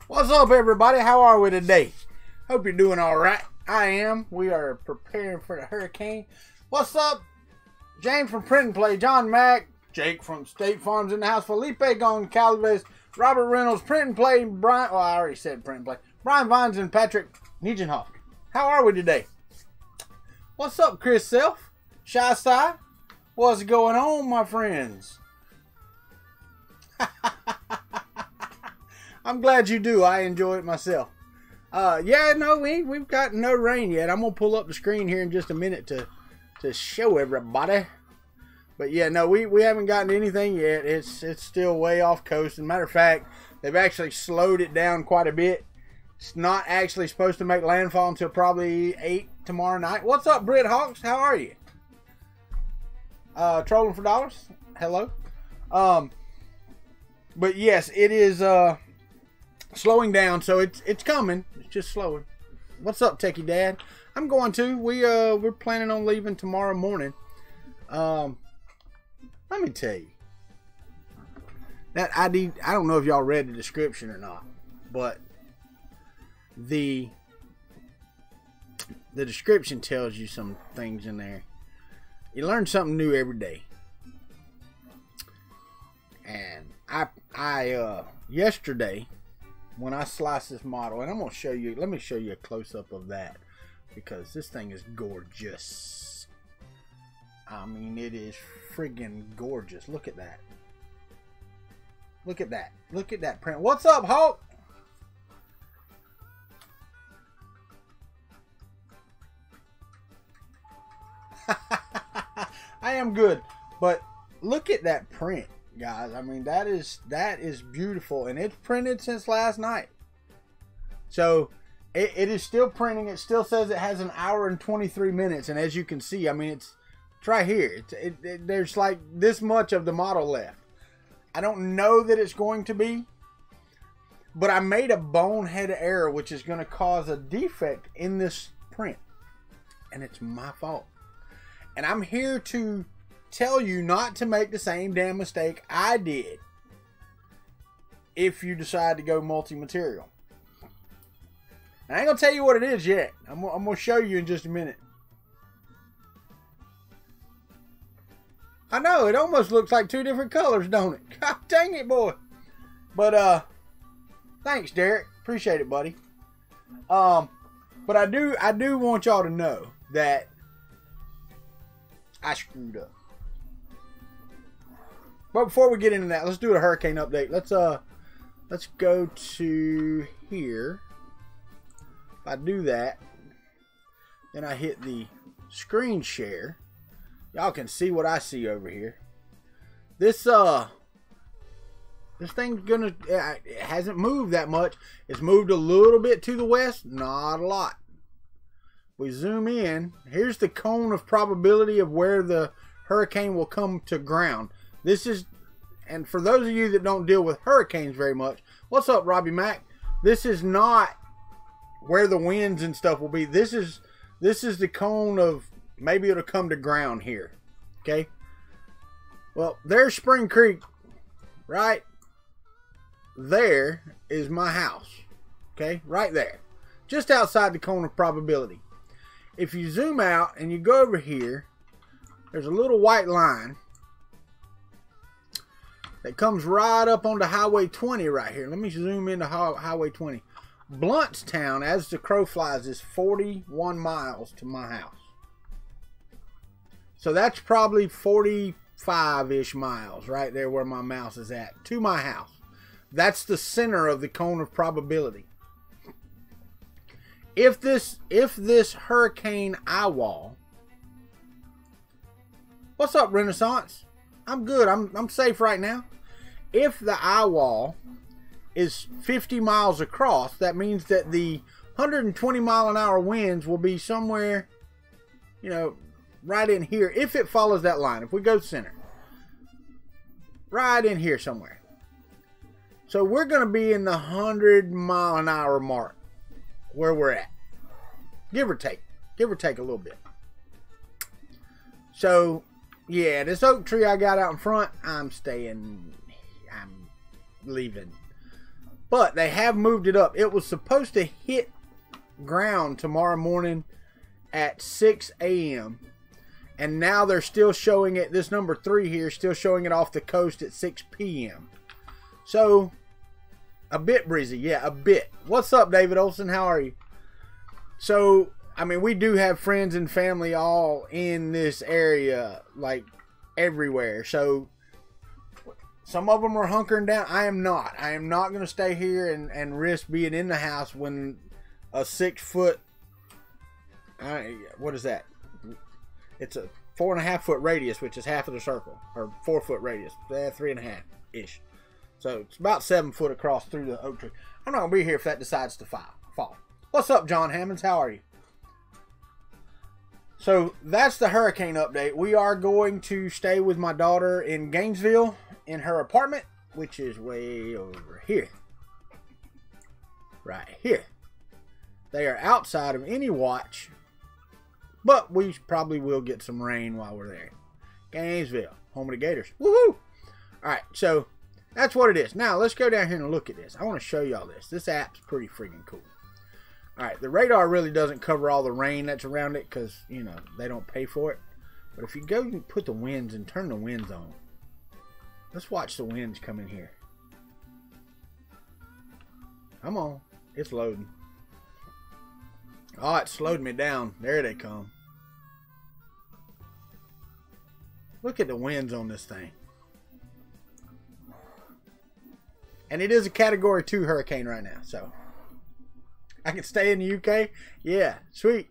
What's up, everybody? How are we today? Hope you're doing all right. I am. We are preparing for the hurricane. What's up? James from Print and Play, John Mack, Jake from State Farms in the house, Felipe Goncalves, Robert Reynolds, Print and Play, Brian. Oh, I already said Print and Play. Brian Vines and Patrick Nijenhoff. How are we today? What's up, Chris Self? Shy Sty? What's going on, my friends? I'm glad you do. I enjoy it myself. Yeah, no, we've got no rain yet. I'm going to pull up the screen here in just a minute to show everybody. But yeah, no, we haven't gotten anything yet. It's still way off coast. As a matter of fact, they've actually slowed it down quite a bit. It's not actually supposed to make landfall until probably 8 tomorrow night. What's up, Britt Hawks? How are you? Trolling for dollars? Hello? But yes, it is slowing down, so it's coming. It's just slowing. What's up, Techie Dad? I'm going to. We're planning on leaving tomorrow morning. Let me tell you. That ID, I don't know if y'all read the description or not, but the description tells you some things in there. You learn something new every day. And I yesterday, when I sliced this model, and I'm going to show you, let me show you a close-up of that, because this thing is gorgeous. I mean, it is friggin' gorgeous. Look at that. Look at that. Look at that print. What's up, Hulk? I am good, but look at that print, guys. I mean, that is beautiful, and it's printed since last night. So it is still printing. It still says it has 1 hour and 23 minutes, and as you can see, I mean, it's right here. There's like this much of the model left. I don't know that it's going to be, but I made a bonehead error, which is going to cause a defect in this print, and it's my fault. And I'm here to tell you not to make the same damn mistake I did if you decide to go multi-material. I ain't going to tell you what it is yet. I'm going to show you in just a minute. I know, it almost looks like two different colors, don't it? God dang it, boy. But, thanks, Derek. Appreciate it, buddy. But I do want y'all to know that I screwed up. But before we get into that, let's do a hurricane update. Let's go to here. If I do that, then I hit the screen share. Y'all can see what I see over here. This thing's gonna, it hasn't moved that much. It's moved a little bit to the west, not a lot. We zoom in. Here's the cone of probability of where the hurricane will come to ground. This is, and for those of you that don't deal with hurricanes very much, what's up, Robbie Mack? This is not where the winds and stuff will be. This is the cone of maybe it'll come to ground here. Okay. Well, there's Spring Creek. Right there is my house. Okay, right there, just outside the cone of probability. If you zoom out and you go over here, there's a little white line that comes right up onto Highway 20 right here. Let me zoom into Highway 20. Bluntstown, as the crow flies, is 41 miles to my house. So that's probably 45-ish miles right there where my mouse is at to my house. That's the center of the cone of probability. If this hurricane eye wall, what's up, Renaissance? I'm good. I'm safe right now. If the eye wall is 50 miles across, that means that the 120-mile-an-hour winds will be somewhere, you know, right in here. If it follows that line, if we go center, right in here somewhere. So we're going to be in the 100-mile-an-hour mark where we're at, give or take a little bit. So yeah, this oak tree I got out in front, I'm leaving. But they have moved it up. It was supposed to hit ground tomorrow morning at 6 a.m. And now they're still showing it, this number 3 here, still showing it off the coast at 6 p.m. So, a bit breezy. Yeah, a bit. What's up, David Olson? How are you? So, I mean, we do have friends and family all in this area, like, everywhere. So, some of them are hunkering down. I am not. I am not going to stay here and risk being in the house when a 6 foot, what is that? It's a 4.5 foot radius, which is half of the circle, or 4 foot radius, 3.5 ish. So it's about 7 foot across through the oak tree. I'm not gonna be here if that decides to fall. What's up, John Hammonds? How are you? So that's the hurricane update. We are going to stay with my daughter in Gainesville in her apartment, which is way over here, right here. They are outside of any watch. But we probably will get some rain while we're there. Gainesville, home of the Gators. Woohoo! Alright, so that's what it is. Now, let's go down here and look at this. I want to show y'all this. This app's pretty freaking cool. Alright, the radar really doesn't cover all the rain that's around it because, you know, they don't pay for it. But if you go and put the winds and turn the winds on. Let's watch the winds come in here. Come on. It's loading. Oh, it slowed me down. There they come. Look at the winds on this thing. And it is a Category 2 hurricane right now, so. I can stay in the UK? Yeah, sweet.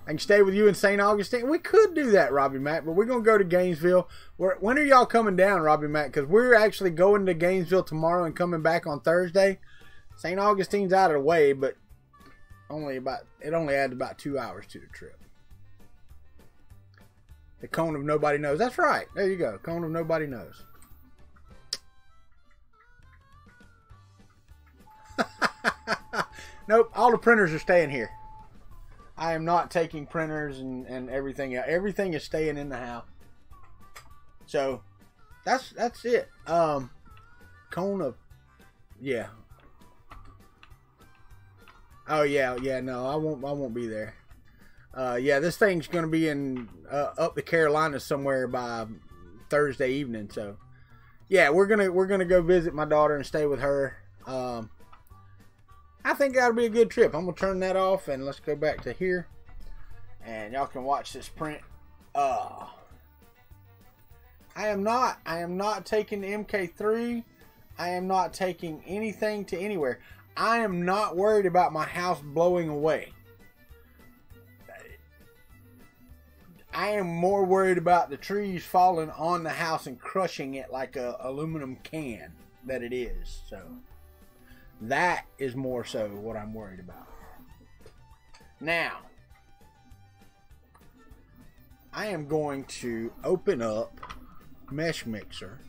I can stay with you in St. Augustine. We could do that, Robbie Mac, but we're going to go to Gainesville. When are y'all coming down, Robbie Mac? Because we're actually going to Gainesville tomorrow and coming back on Thursday. St. Augustine's out of the way, but it only adds about 2 hours to the trip. The cone of nobody knows. That's right. There you go. Cone of nobody knows. Nope. All the printers are staying here. I am not taking printers and everything else. Everything is staying in the house. So that's it. Cone of, yeah. Oh yeah, no, I won't be there. Yeah, this thing's gonna be in up the Carolinas somewhere by Thursday evening. So yeah, we're gonna go visit my daughter and stay with her. I think that'll be a good trip. I'm gonna turn that off and let's go back to here, and y'all can watch this print. I am not taking the MK3. I am not taking anything to anywhere. I am not worried about my house blowing away. I am more worried about the trees falling on the house and crushing it like a aluminum can that it is. So that is more so what I'm worried about. Now, I am going to open up Mesh Mixer.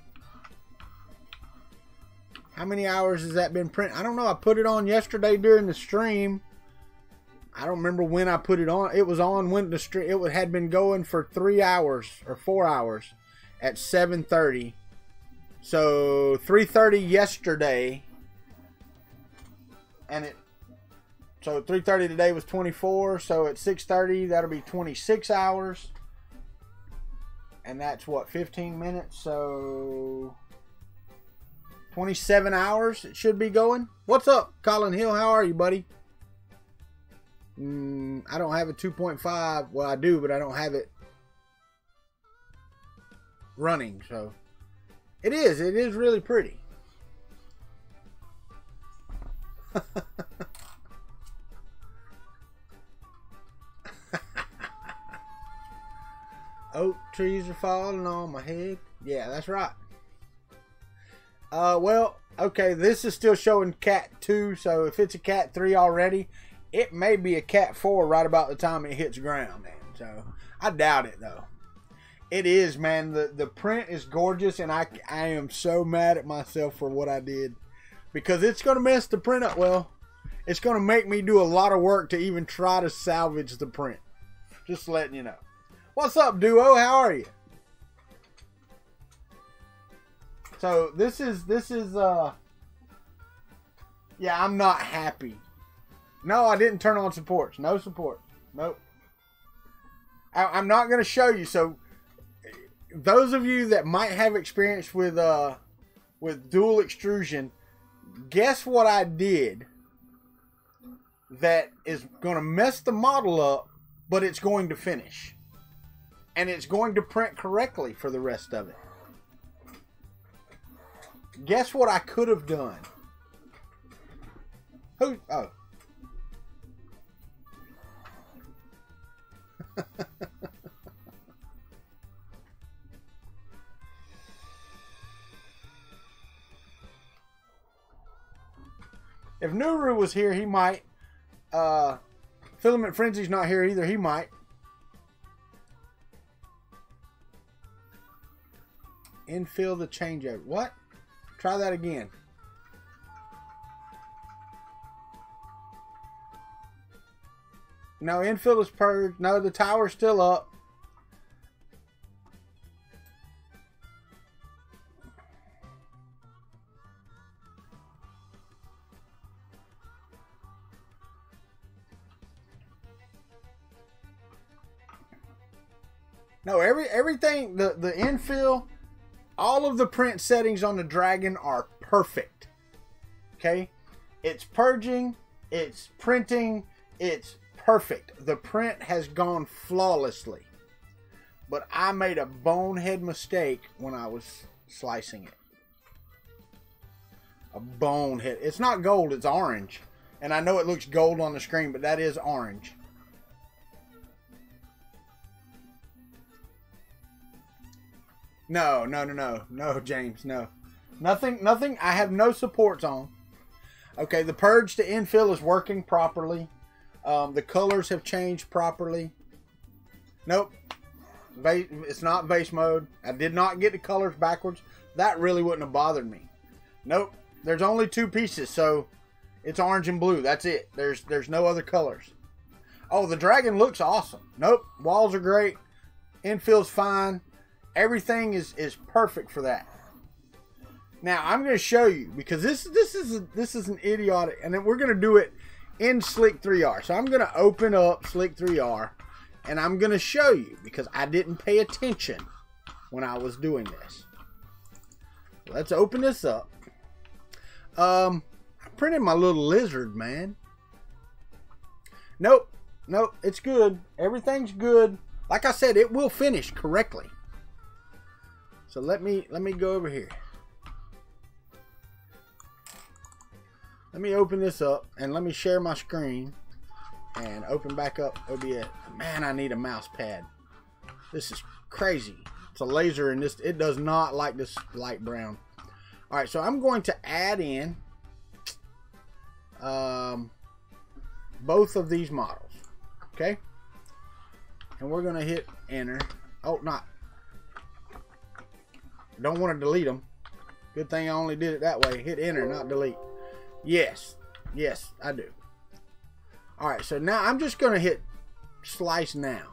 How many hours has that been printed? I don't know. I put it on yesterday during the stream. I don't remember when I put it on. It was on when the stream. It had been going for 3 hours or 4 hours at 7:30. So 3:30 yesterday, and so 3:30 today was 24. So at 6:30 that'll be 26 hours, and that's what, 15 minutes. So 27 hours it should be going. What's up, Colin Hill? How are you, buddy? I don't have a 2.5. Well, I do, but I don't have it running. So it is really pretty. Oak trees are falling on my head. Yeah, that's right. Well, okay, this is still showing Cat 2, so if it's a Cat 3 already, it may be a Cat 4 right about the time it hits ground, man. So, I doubt it, though. It is, man. The print is gorgeous, and I am so mad at myself for what I did. Because it's going to mess the print up. Well, it's going to make me do a lot of work to even try to salvage the print. Just letting you know. What's up, Duo? How are you? So this is yeah, I'm not happy. No, I didn't turn on supports. No supports. Nope. I'm not going to show you. So those of you that might have experience with dual extrusion, guess what I did that is going to mess the model up, but it's going to finish. And it's going to print correctly for the rest of it. Guess what I could have done? Who? Oh. If Nuru was here, he might. Filament Frenzy's not here either. He might. Infill the changeover. What? Try that again. No, infill is purged. No, the tower's still up. No, everything, the infill, all of the print settings on the Dragon are perfect. Okay? It's purging, it's printing, it's perfect. The print has gone flawlessly. But I made a bonehead mistake when I was slicing it. A bonehead. It's not gold, it's orange. And I know it looks gold on the screen, but that is orange. No, James, no. Nothing. I have no supports on. Okay, the purge to infill is working properly. The colors have changed properly. Nope. It's not base mode. I did not get the colors backwards. That really wouldn't have bothered me. Nope. There's only two pieces, so it's orange and blue. That's it. There's no other colors. Oh, the Dragon looks awesome. Nope. Walls are great. Infill's fine. Everything is perfect for that. Now I'm going to show you, because this is an idiotic, and then we're going to do it in Slick 3R. So I'm going to open up Slick 3R, and I'm going to show you, because I didn't pay attention when I was doing this. Let's open this up. I printed my little lizard, man. Nope, it's good. Everything's good. Like I said, it will finish correctly. So let me go over here. Let me open this up and let me share my screen and open back up OBS. Man, I need a mouse pad. This is crazy. It's a laser and this, it does not like this light brown. All right, so I'm going to add in both of these models. Okay, and we're gonna hit enter. Oh, not. Don't want to delete them. Good thing I only did it that way. Hit enter, not delete. Yes, I do. All right, so now I'm just gonna hit slice now.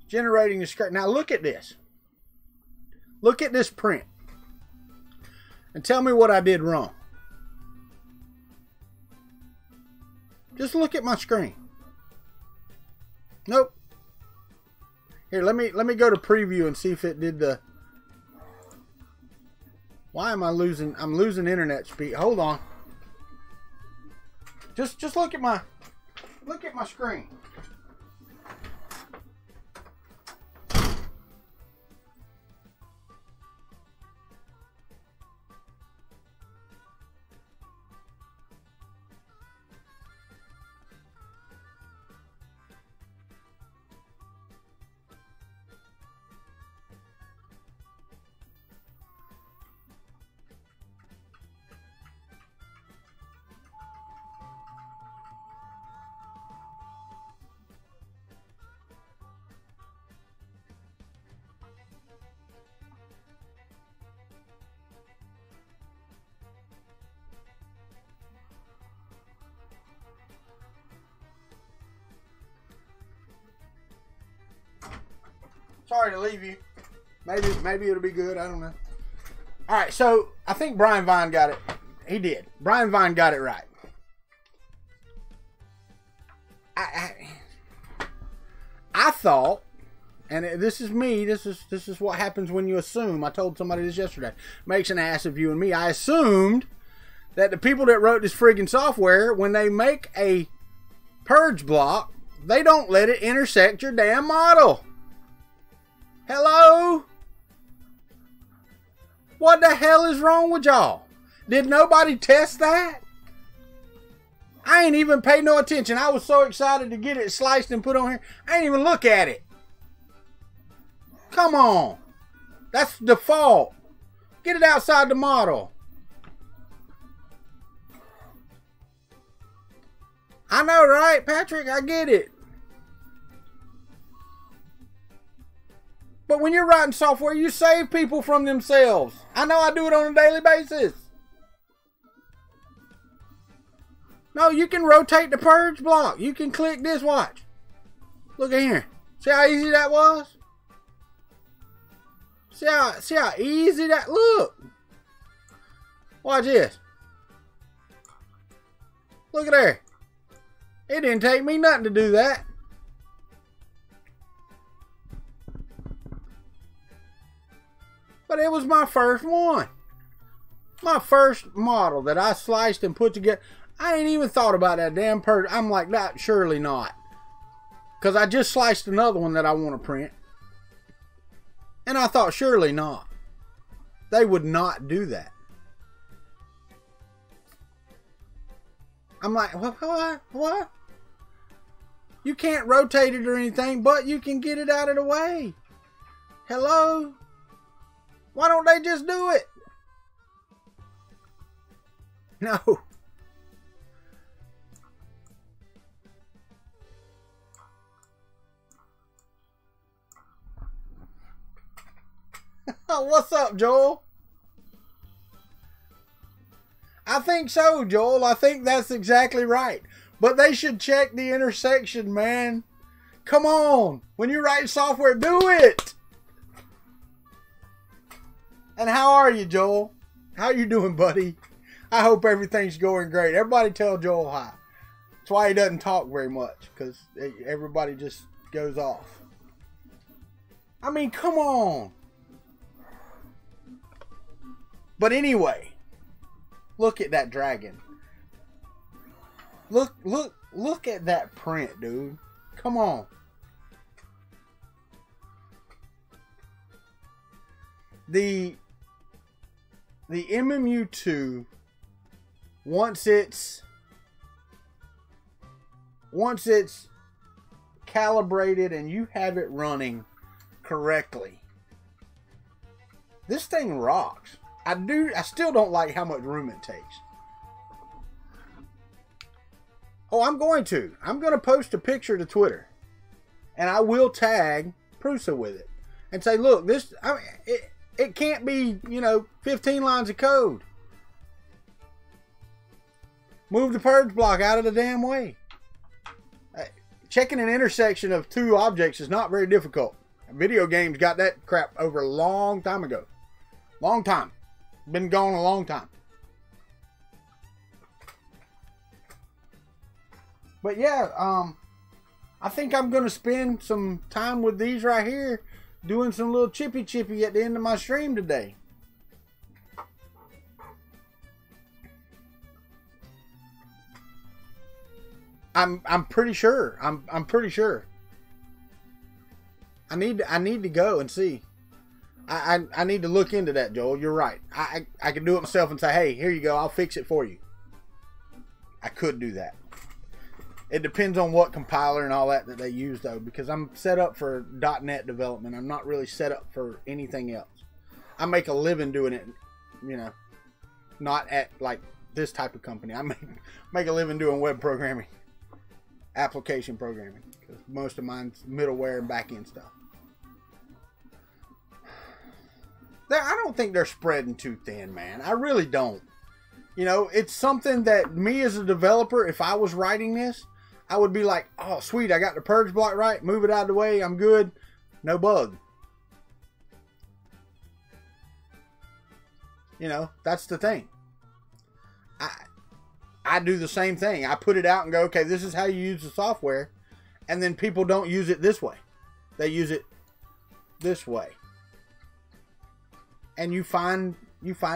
Generating the script. Now look at this. Look at this print. And tell me what I did wrong. Just look at my screen. Nope. Here, let me go to preview and see if it did the. Why am I losing? I'm losing internet speed. Hold on. Just look at my screen. Sorry to leave you. Maybe it'll be good. I don't know. All right, so I think Brian Vine got it. He did. Brian Vine got it right. I thought, and this is me. This is what happens when you assume. I told somebody this yesterday. Makes an ass of you and me. I assumed that the people that wrote this friggin' software, when they make a purge block, they don't let it intersect your damn model. Hello? What the hell is wrong with y'all? Did nobody test that? I ain't even paid no attention. I was so excited to get it sliced and put on here. I ain't even look at it. Come on. That's default. Get it outside the model. I know, right, Patrick? I get it. But when you're writing software, you save people from themselves. I know I do it on a daily basis. No, you can rotate the purge block. You can click this, watch. Look at here. See how easy that was? See how easy that, look. Watch this. Look at there. It didn't take me nothing to do that. But it was my first one. My first model that I sliced and put together. I ain't even thought about that damn purge. I'm like, that surely not. Because I just sliced another one that I want to print. And I thought, surely not. They would not do that. I'm like, what? You can't rotate it or anything, but you can get it out of the way. Hello? Why don't they just do it? No. What's up, Joel? I think so, Joel. I think that's exactly right. But they should check the intersection, man. Come on. When you write software, do it. And how are you, Joel? How you doing, buddy? I hope everything's going great. Everybody tell Joel hi. That's why he doesn't talk very much, because everybody just goes off. I mean, come on. But anyway, look at that dragon. Look at that print, dude. Come on. The MMU2, once it's calibrated and you have it running correctly, this thing rocks. I still don't like how much room it takes. Oh, I'm going to post a picture to Twitter, and I will tag Prusa with it and say, look, this, I mean, it can't be, 15 lines of code. Move the purge block out of the damn way. Checking an intersection of two objects is not very difficult. Video games got that crap over a long time ago. Long time. Been gone a long time. But yeah, I think I'm going to spend some time with these right here, doing some little chippy at the end of my stream today. I'm pretty sure. I'm pretty sure. I need to go and see. I need to look into that, Joel. You're right. I can do it myself and say, hey, here you go. I'll fix it for you. I could do that. It depends on what compiler and all that they use, though, because I'm set up for .NET development. I'm not really set up for anything else. I make a living doing it, not at like this type of company. I make a living doing web programming, application programming, because most of mine's middleware and back-end stuff. I don't think they're spreading too thin, man. I really don't. It's something that me as a developer, if I was writing this, I would be like, oh, sweet, I got the purge block right. Move it out of the way. I'm good. No bug. You know, that's the thing. I do the same thing. I put it out and go, okay, this is how you use the software. And then people don't use it this way. They use it this way. And you find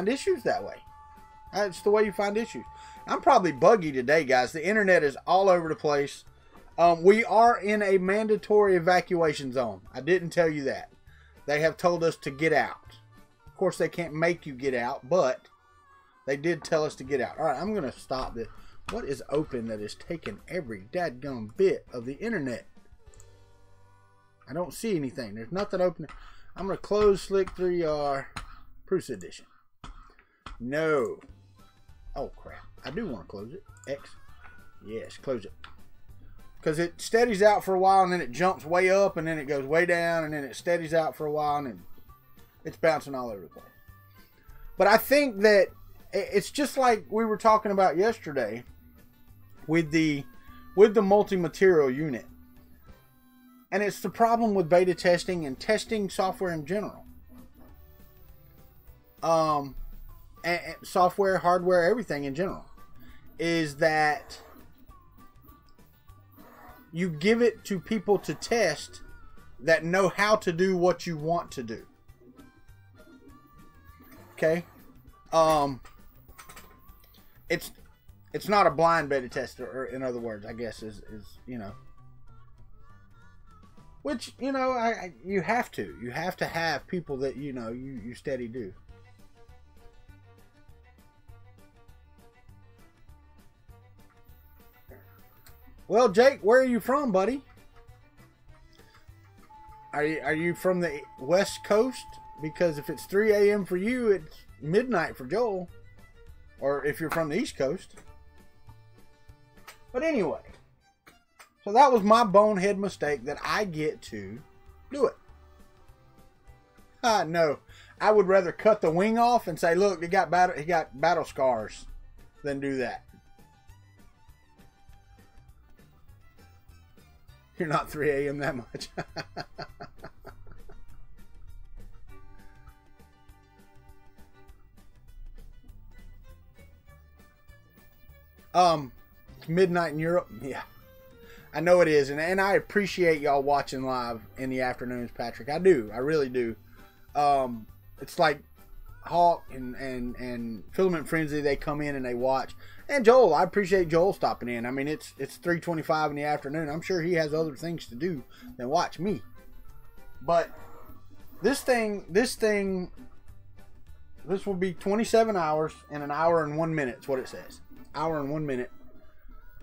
issues that way. That's the way you find issues. I'm probably buggy today, guys. The internet is all over the place. We are in a mandatory evacuation zone. I didn't tell you that. They have told us to get out. Of course, they can't make you get out, but they did tell us to get out. All right, I'm going to stop this. What is open that is taking every dadgum bit of the internet? I don't see anything. There's nothing open. I'm going to close Slick 3R Proofs Edition. No. Oh, crap. I do want to close it. X. Yes, close it. Because it steadies out for a while, and then it jumps way up, and then it goes way down, and then it steadies out for a while, and then it's bouncing all over the place. But I think that it's just like we were talking about yesterday with the multi-material unit. And it's the problem with beta testing and testing software in general. And software, hardware, everything in general, is that you give it to people to test that know how to do what you want to do. Okay? It's not a blind beta tester, or in other words, I guess is you know. Which, you know, you have to. You have to have people that, you know, you steady do. Well, Jake, where are you from, buddy? Are you from the West Coast? Because if it's 3 a.m. for you, it's midnight for Joel. Or if you're from the East Coast. But anyway. So that was my bonehead mistake that I get to do it. No. I would rather cut the wing off and say, look, he got battle scars than do that. You're not 3 a.m. that much. It's midnight in Europe. Yeah. I know it is, and I appreciate y'all watching live in the afternoons, Patrick. I do. I really do. It's like Hawk and Filament Frenzy, they come in and they watch. And Joel, I appreciate Joel stopping in. I mean, it's 3:25 in the afternoon. I'm sure he has other things to do than watch me. But this will be 27 hours and an hour and 1 minute. That's what it says. Hour and 1 minute.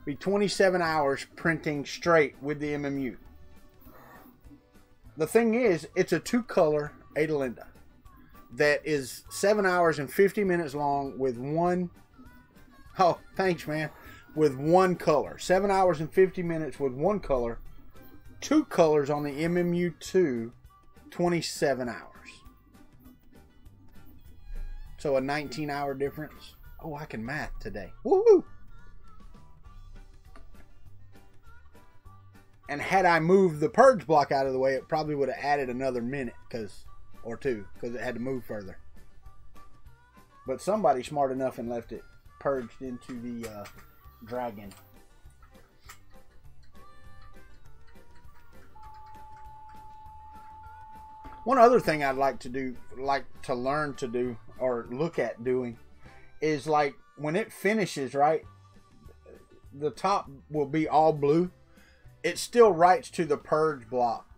Be 27 hours printing straight with the MMU. The thing is, it's a 2-color Adelinda that is 7 hours and 50 minutes long with one. Oh, thanks, man. With one color. 7 hours and 50 minutes with one color. 2 colors on the MMU2, 27 hours. So a 19-hour difference. Oh, I can math today. Woohoo! And had I moved the purge block out of the way, it probably would have added another minute or two, because it had to move further. But somebody smart enough and left it purged into the dragon. One other thing I'd like to learn to do, or look at doing, is like when it finishes, right, the top will be all blue. It still writes to the purge block.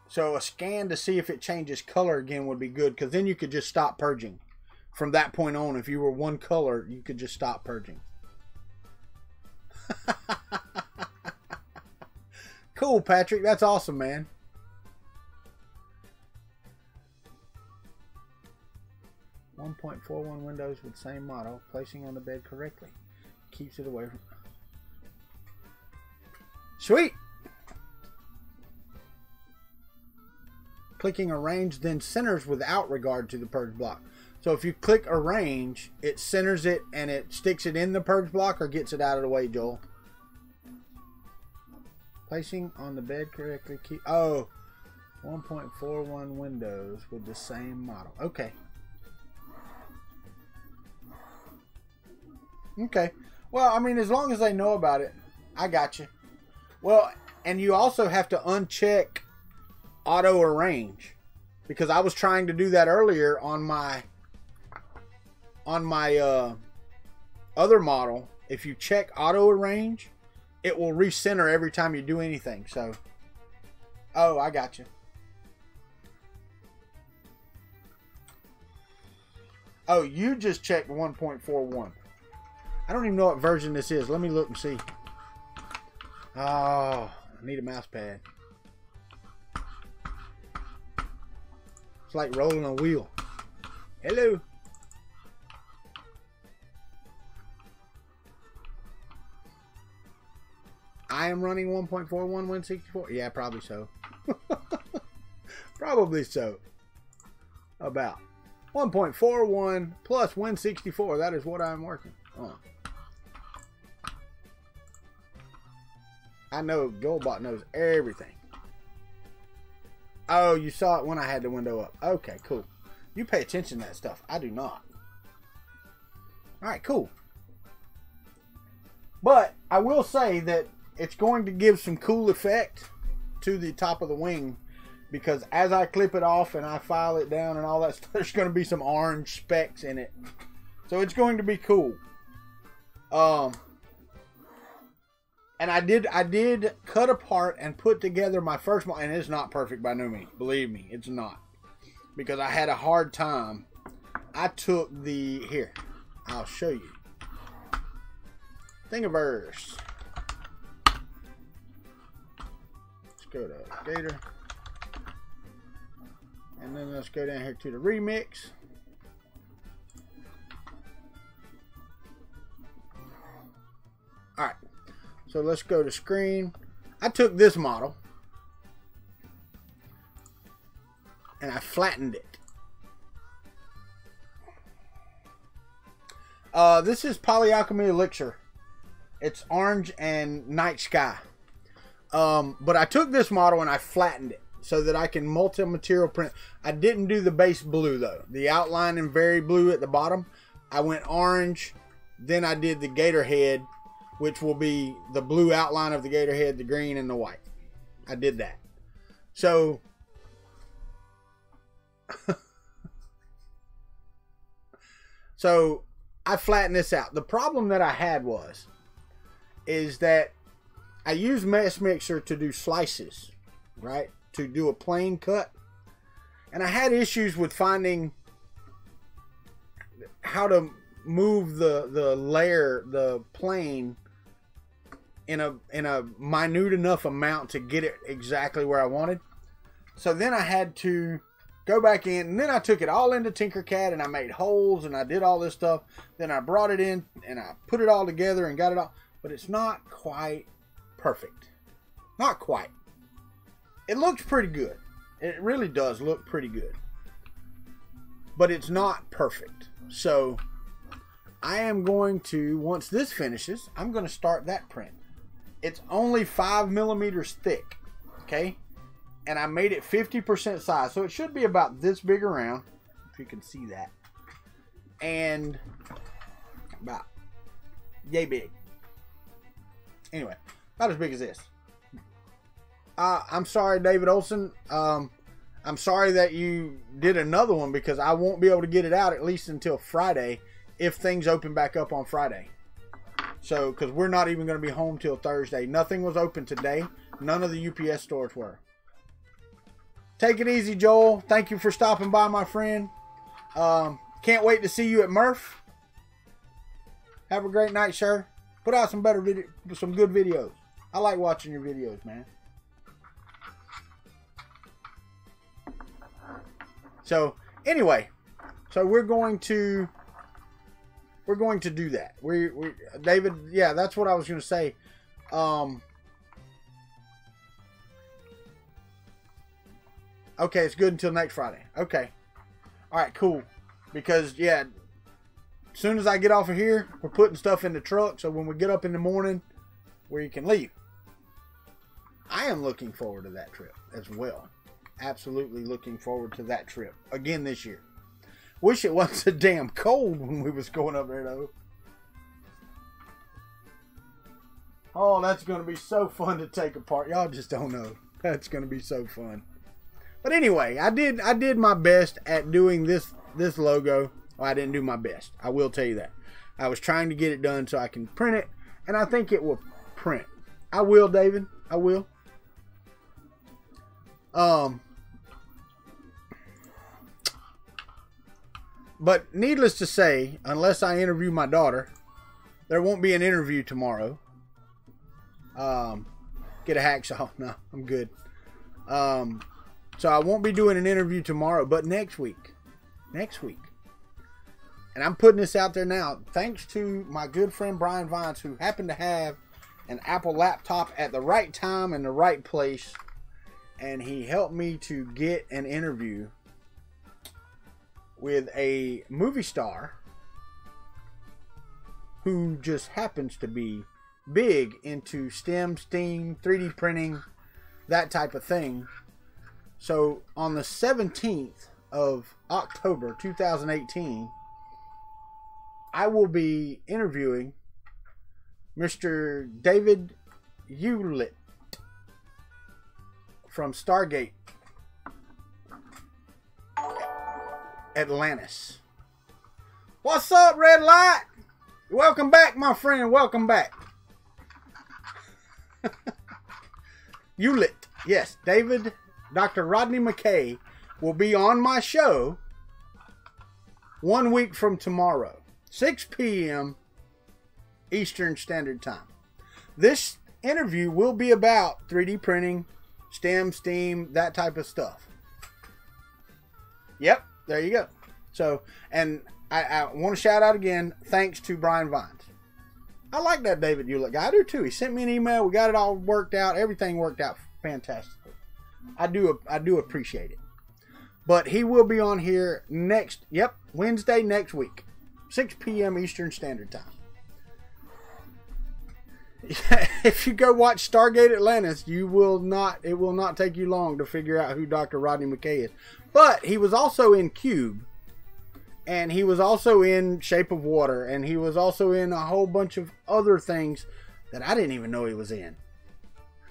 So a scan to see if it changes color again would be good, because then you could just stop purging. From that point on, if you were one color, you could just stop purging. Cool, Patrick. That's awesome, man. .41 windows with same model. Placing on the bed correctly keeps it away from... Sweet! Clicking arrange then centers without regard to the purge block. So if you click arrange, it centers it and it sticks it in the purge block, or gets it out of the way, Joel? Placing on the bed correctly. Keep 1.41 windows with the same model. Okay. Okay. Well, I mean, as long as they know about it, I got you. Well, and you also have to uncheck auto arrange, because I was trying to do that earlier on my other model. If you check auto arrange, it will recenter every time you do anything. So, oh, I got you. Oh, you just checked 1.41. I don't even know what version this is. Let me look and see. Oh, I need a mouse pad. It's like rolling a wheel. Hello. I am running 1.41 164. Yeah, probably so. Probably so. About 1.41 plus 164. That is what I'm working on. I know Goldbot knows everything. Oh, you saw it when I had the window up. Okay, cool. You pay attention to that stuff. I do not. Alright, cool. But I will say that it's going to give some cool effect to the top of the wing, because as I clip it off and I file it down and all that stuff, there's going to be some orange specks in it. So it's going to be cool. And I did cut apart and put together my first model, and it's not perfect by no means. Believe me, it's not. Because I had a hard time. I took the, here, I'll show you. Thingiverse. Let's go to Gator. And then let's go down here to the remix. Alright. So let's go to screen. I took this model and I flattened it. This is Polyalchemy Elixir. It's orange and night sky. But I took this model and I flattened it so that I can multi-material print. I didn't do the base blue though. The outline and very blue at the bottom. I went orange. Then I did the gator head, which will be the blue outline of the gator head, the green, and the white. I did that. So, so I flattened this out. The problem that I had is that I used Mesh Mixer to do slices, right? To do a plain cut. And I had issues with finding how to move the layer, the plane, in a minute enough amount to get it exactly where I wanted. So then I had to go back in, and then I took it all into Tinkercad and I made holes and I did all this stuff. Then I brought it in and I put it all together and got it all, but it's not quite perfect. Not quite. It looks pretty good. It really does look pretty good. But it's not perfect. So I am going to, once this finishes, I'm going to start that print. It's only 5 millimeters thick, okay? And I made it 50% size, so it should be about this big around, if you can see that. And about yay big. Anyway, about as big as this. I'm sorry, David Olson. I'm sorry that you did another one, because I won't be able to get it out at least until Friday, if things open back up on Friday. So, because we're not even going to be home till Thursday. Nothing was open today. None of the UPS stores were. Take it easy, Joel. Thank you for stopping by, my friend. Can't wait to see you at Murph. Have a great night, sir. Put out some better video, some good videos. I like watching your videos, man. So, anyway, so we're going to do that. We David, yeah, that's what I was going to say. Okay, it's good until next Friday. Okay. All right, cool. Because, yeah, as soon as I get off of here, we're putting stuff in the truck, so when we get up in the morning, we can leave. I am looking forward to that trip as well. Absolutely looking forward to that trip again this year. Wish it wasn't so damn cold when we was going up there, though. Oh, that's going to be so fun to take apart. Y'all just don't know. That's going to be so fun. But anyway, I did my best at doing this logo. Well, I didn't do my best. I will tell you that. I was trying to get it done so I can print it, and I think it will print. I will, David. I will. But needless to say, unless I interview my daughter, there won't be an interview tomorrow. Get a hacksaw. No, I'm good. So I won't be doing an interview tomorrow, but next week. Next week. And I'm putting this out there now. Thanks to my good friend Brian Vines, who happened to have an Apple laptop at the right time and the right place. And he helped me to get an interview with a movie star who just happens to be big into STEM, STEAM, 3D printing, that type of thing. So on the 17th of October 2018, I will be interviewing Mr. David Hewlett from Stargate Atlantis. What's up, Red Light? Welcome back, my friend. Welcome back. Hewlett. Yes, David, Dr. Rodney McKay will be on my show 1 week from tomorrow, 6 p.m. Eastern Standard Time. This interview will be about 3D printing, STEM, STEAM, that type of stuff. Yep, there you go. So, and I want to shout out again, thanks to Brian Vines. I like that David Hewlett guy. I do too. He sent me an email. We got it all worked out. Everything worked out fantastically. I do appreciate it. But he will be on here next, Wednesday next week, 6 p.m. Eastern Standard Time. If you go watch Stargate Atlantis, it will not take you long to figure out who Dr. Rodney McKay is. But he was also in Cube, and he was also in Shape of Water, and he was also in a whole bunch of other things that I didn't even know he was in.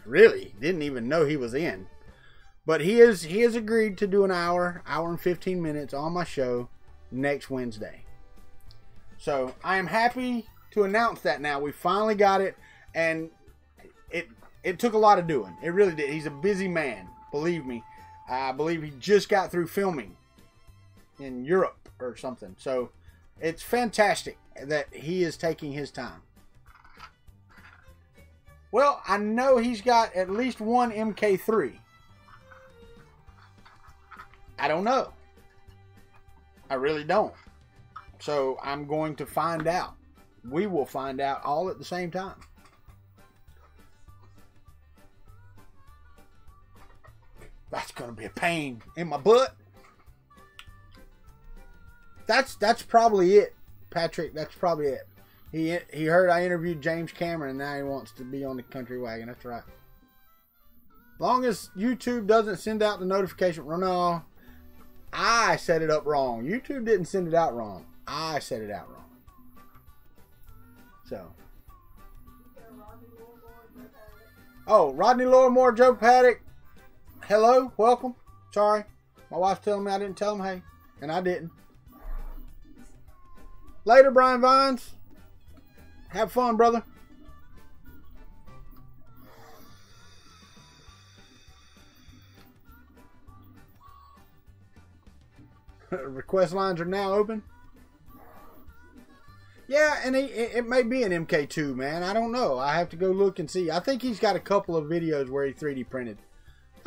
Really, didn't even know he was in. But he has agreed to do an hour and 15 minutes on my show next Wednesday. So I am happy to announce that now. We finally got it, and it took a lot of doing. It really did. He's a busy man, believe me. I believe he just got through filming in Europe or something. So it's fantastic that he is taking his time. Well, I know he's got at least one MK3. I don't know. I really don't. So I'm going to find out. We will find out all at the same time. That's going to be a pain in my butt. That's probably it, Patrick. That's probably it. He heard I interviewed James Cameron, and now he wants to be on the Country Wagon. That's right. Long as YouTube doesn't send out the notification. No, I set it up wrong. YouTube didn't send it out wrong. I set it out wrong. So. Oh, Rodney Lorimore, Joe Paddock. Hello, welcome. Sorry. My wife's telling me I didn't tell him hey. And I didn't. Later, Brian Vines. Have fun, brother. Request lines are now open. Yeah, and it may be an MK2, man. I don't know. I have to go look and see. I think he's got a couple of videos where he 3D printed.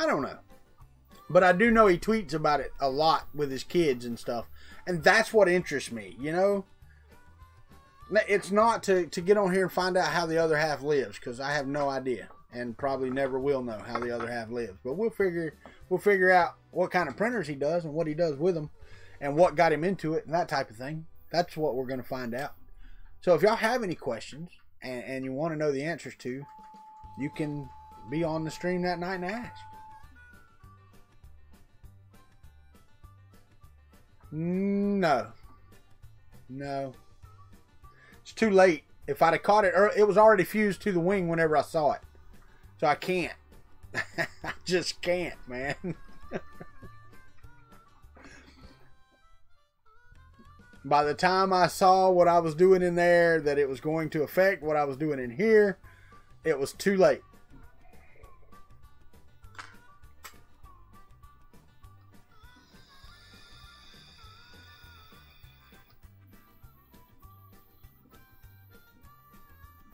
I don't know. But I do know he tweets about it a lot with his kids and stuff. And that's what interests me, you know? It's not to get on here and find out how the other half lives, because I have no idea. And probably never will know how the other half lives. But we'll figure out what kind of printers he does and what he does with them. And what got him into it and that type of thing. That's what we're going to find out. So if y'all have any questions and you want to know the answers to, you can be on the stream that night and ask. No. It's too late. if I'd have caught it, it was already fused to the wing whenever I saw it. So I can't. I just can't, man. By the time I saw what I was doing in there, that it was going to affect what I was doing in here, it was too late.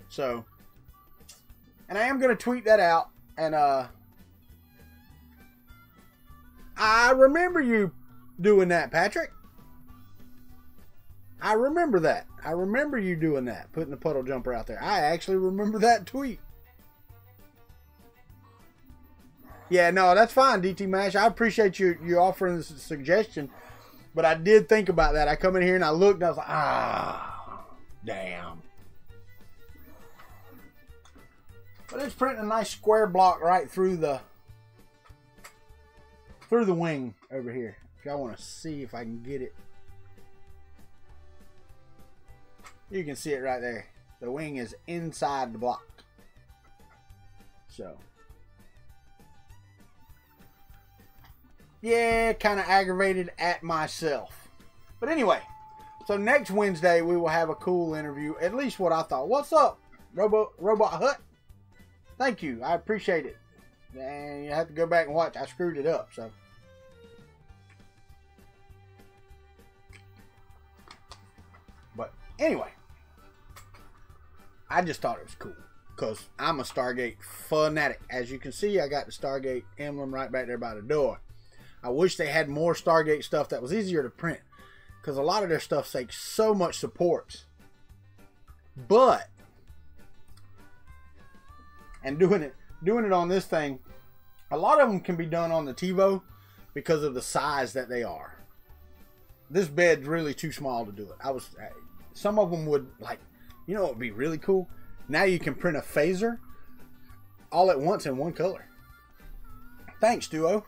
So, and I am going to tweet that out. And I remember you doing that, Patrick. I remember that. I remember you doing that, putting the puddle jumper out there. I actually remember that tweet. Yeah, no, that's fine, DT Mash. I appreciate you offering this suggestion. But I did think about that. I come in here and I looked and I was like, ah, damn. But it's printing a nice square block right through the wing over here. If y'all want to see if I can get it. You can see it right there. The wing is inside the block. So. Yeah, kind of aggravated at myself. But anyway. So next Wednesday we will have a cool interview. At least what I thought. What's up, Robot Hut? Thank you. I appreciate it. And you have to go back and watch. I screwed it up, so. But anyway. I just thought it was cool. Because I'm a Stargate fanatic. As you can see, I got the Stargate emblem right back there by the door. I wish they had more Stargate stuff that was easier to print. Because a lot of their stuff takes so much support. But. And doing it on this thing, a lot of them can be done on the TiVo because of the size that they are. This bed's really too small to do it. Some of them would, like, you know what would be really cool? Now you can print a phaser all at once in one color. Thanks, Duo.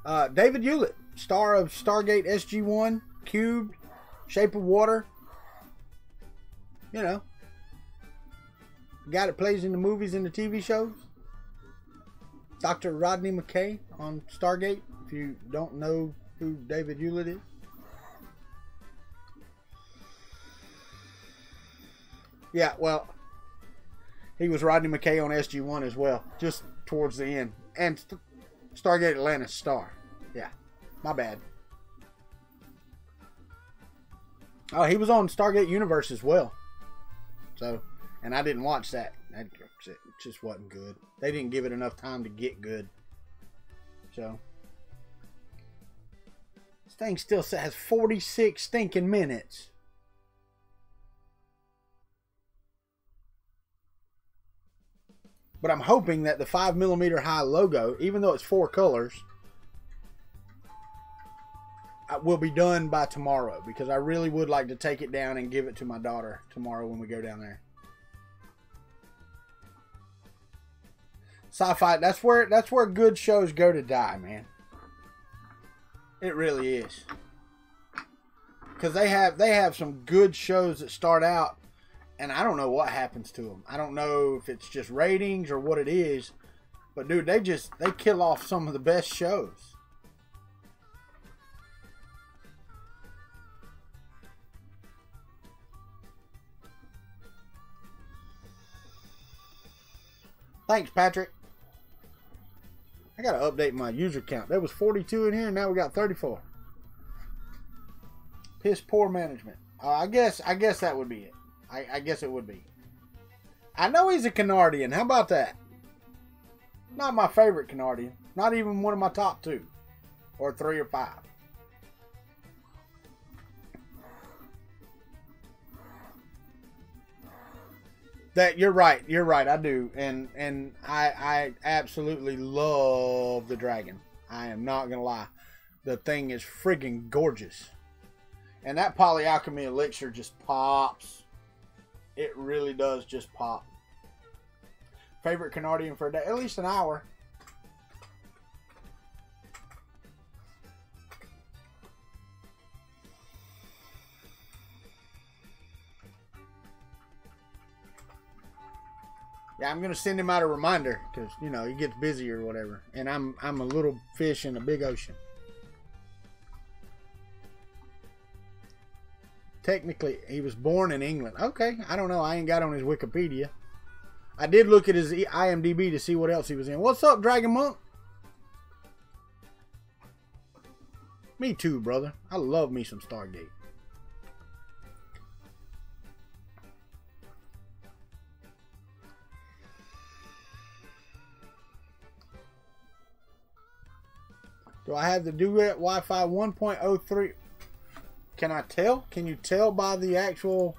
David Hewlett, star of Stargate SG-1, Cubed, Shape of Water. You know. Guy that plays in the movies and the TV shows. Dr. Rodney McKay on Stargate. If you don't know who David Hewlett is. Yeah, well, he was Rodney McKay on SG-1 as well. Just towards the end. And Stargate Atlantis star. Yeah, my bad. Oh, he was on Stargate Universe as well. So... And I didn't watch that. It just wasn't good. They didn't give it enough time to get good. So. This thing still has 46 stinking minutes. But I'm hoping that the 5mm high logo, even though it's 4 colors, will be done by tomorrow. Because I really would like to take it down and give it to my daughter tomorrow when we go down there. Sci-fi, that's where good shows go to die, man. It really is. Because they have some good shows that start out, and I don't know what happens to them. I don't know if it's just ratings or what it is, but dude, they kill off some of the best shows. Thanks, Patrick. I gotta update my user count. There was 42 in here, and now we got 34. Piss poor management. I guess that would be it. I guess it would be. I know he's a Canardian. How about that? Not my favorite Canardian. Not even one of my top 2. Or 3 or 5. That you're right, I do. And I absolutely love the dragon. I am not gonna lie. The thing is friggin' gorgeous. And that polyalchemy elixir just pops. It really does just pop. Favorite Canardian for a day? At least an hour. Yeah, I'm gonna send him out a reminder because you know he gets busy or whatever, and I'm a little fish in a big ocean. Technically, he was born in England. Okay, I don't know. I ain't got on his Wikipedia. I did look at his IMDb to see what else he was in. What's up, Dragon Monk? Me too, brother. I love me some Stargate. Do I have the Duet Wi-Fi 1.03? Can I tell? Can you tell by the actual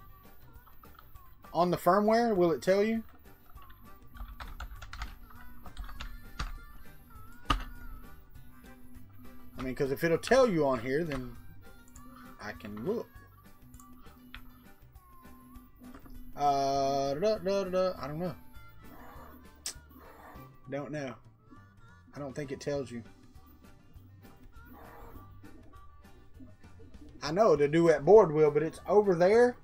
on the firmware? Will it tell you? I mean, because if it'll tell you on here, then I can look. I don't know. Don't know. I don't think it tells you. I know the Duet board will, but it's over there.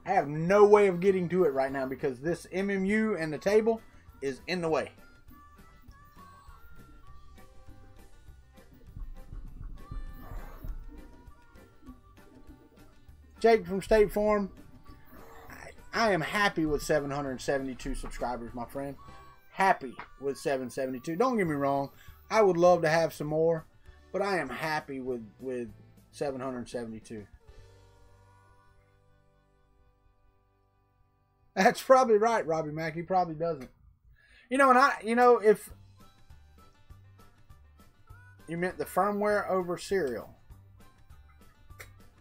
I have no way of getting to it right now because this MMU and the table is in the way. Jake from State Farm. I am happy with 772 subscribers, my friend. Happy with 772. Don't get me wrong. I would love to have some more, but I am happy with 772. That's probably right, Robbie Mack. He probably doesn't. You know, and if you meant the firmware over serial,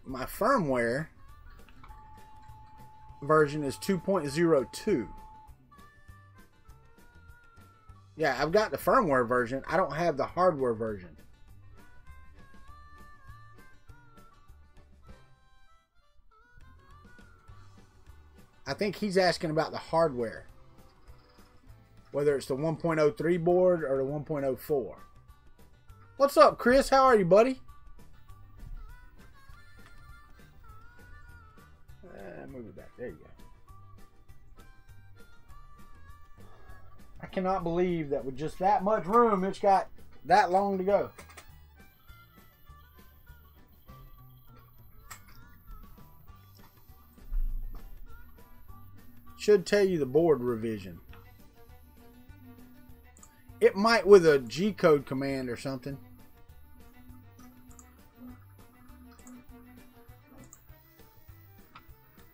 my firmware version is 2.02. Yeah, I've got the firmware version. I don't have the hardware version. I think he's asking about the hardware. Whether it's the 1.03 board or the 1.04. What's up, Chris? How are you, buddy? Move it back. There you go. I cannot believe that with just that much room, it's got that long to go. Should tell you the board revision. It might with a G-code command or something.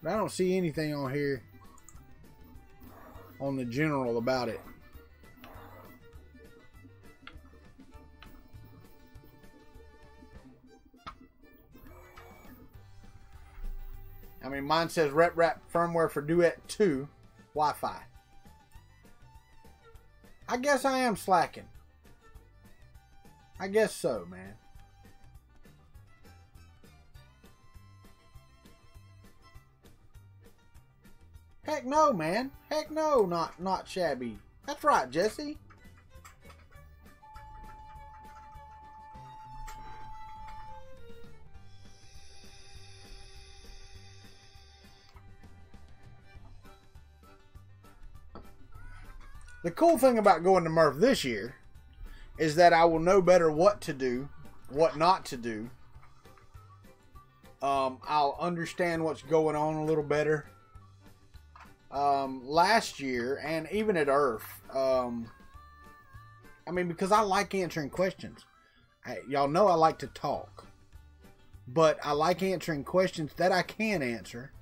But I don't see anything on here on the general about it. I mean, mine says RepRap firmware for Duet 2 Wi-Fi. I guess I am slacking. I guess so, man. Heck no, man. Heck no, not shabby. That's right, Jesse. The cool thing about going to Murph this year is that I will know better what to do, what not to do. I'll understand what's going on a little better. Last year, and even at IRF, I mean, because I like answering questions. Y'all know I like to talk. But I like answering questions that I can answer.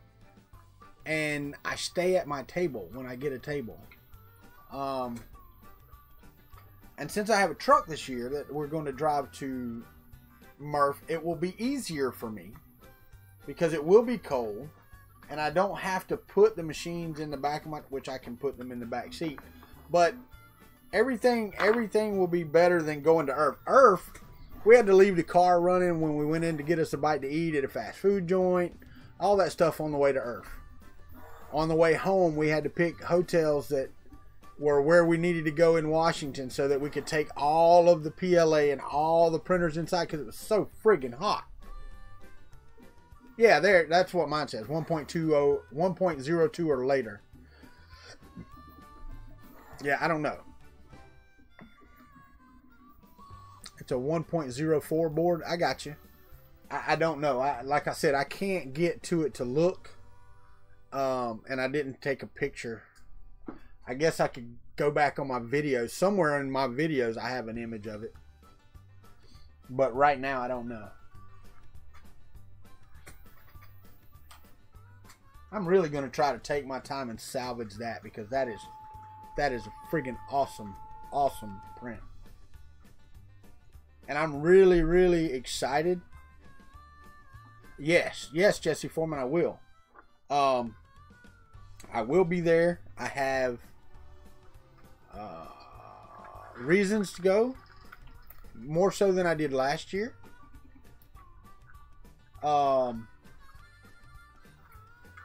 And I stay at my table when I get a table. And since I have a truck this year that we're going to drive to Murph, it will be easier for me because it will be cold and I don't have to put the machines in the back of my, which I can put them in the back seat, but everything will be better than going to IRF. IRF, we had to leave the car running when we went in to get us a bite to eat at a fast food joint, all that stuff on the way to IRF. On the way home, we had to pick hotels that were where we needed to go in Washington so that we could take all of the PLA and all the printers inside because it was so friggin' hot. Yeah, there. That's what mine says. 1.20, 1.02 or later. Yeah, I don't know. It's a 1.04 board. I got you. I don't know. Like I said, I can't get to it to look. And I didn't take a picture. I guess I could go back on my videos. Somewhere in my videos, I have an image of it. But right now, I don't know. I'm really going to try to take my time and salvage that, because that is a friggin' awesome, awesome print. And I'm really, really excited. Yes, Jesse Foreman, I will. I will be there. I have reasons to go, more so than I did last year.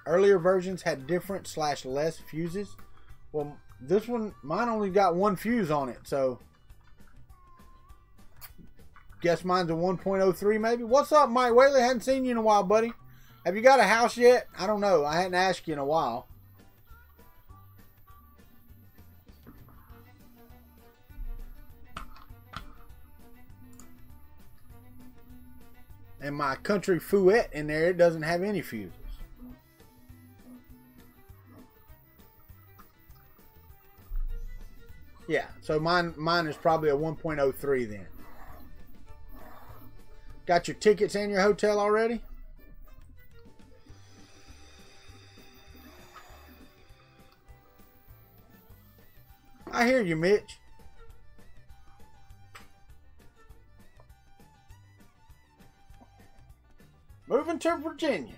Earlier versions had different / less fuses. Well, this one, mine only got one fuse on it, so guess mine's a 1.03 maybe. What's up, Mike Whaley? Hadn't seen you in a while, buddy. Have you got a house yet? I don't know. I hadn't asked you in a while. And my Kuntry Fouette in there, it doesn't have any fuses. Yeah, so mine is probably a 1.03 then. Got your tickets and your hotel already? I hear you, Mitch. Moving to Virginia.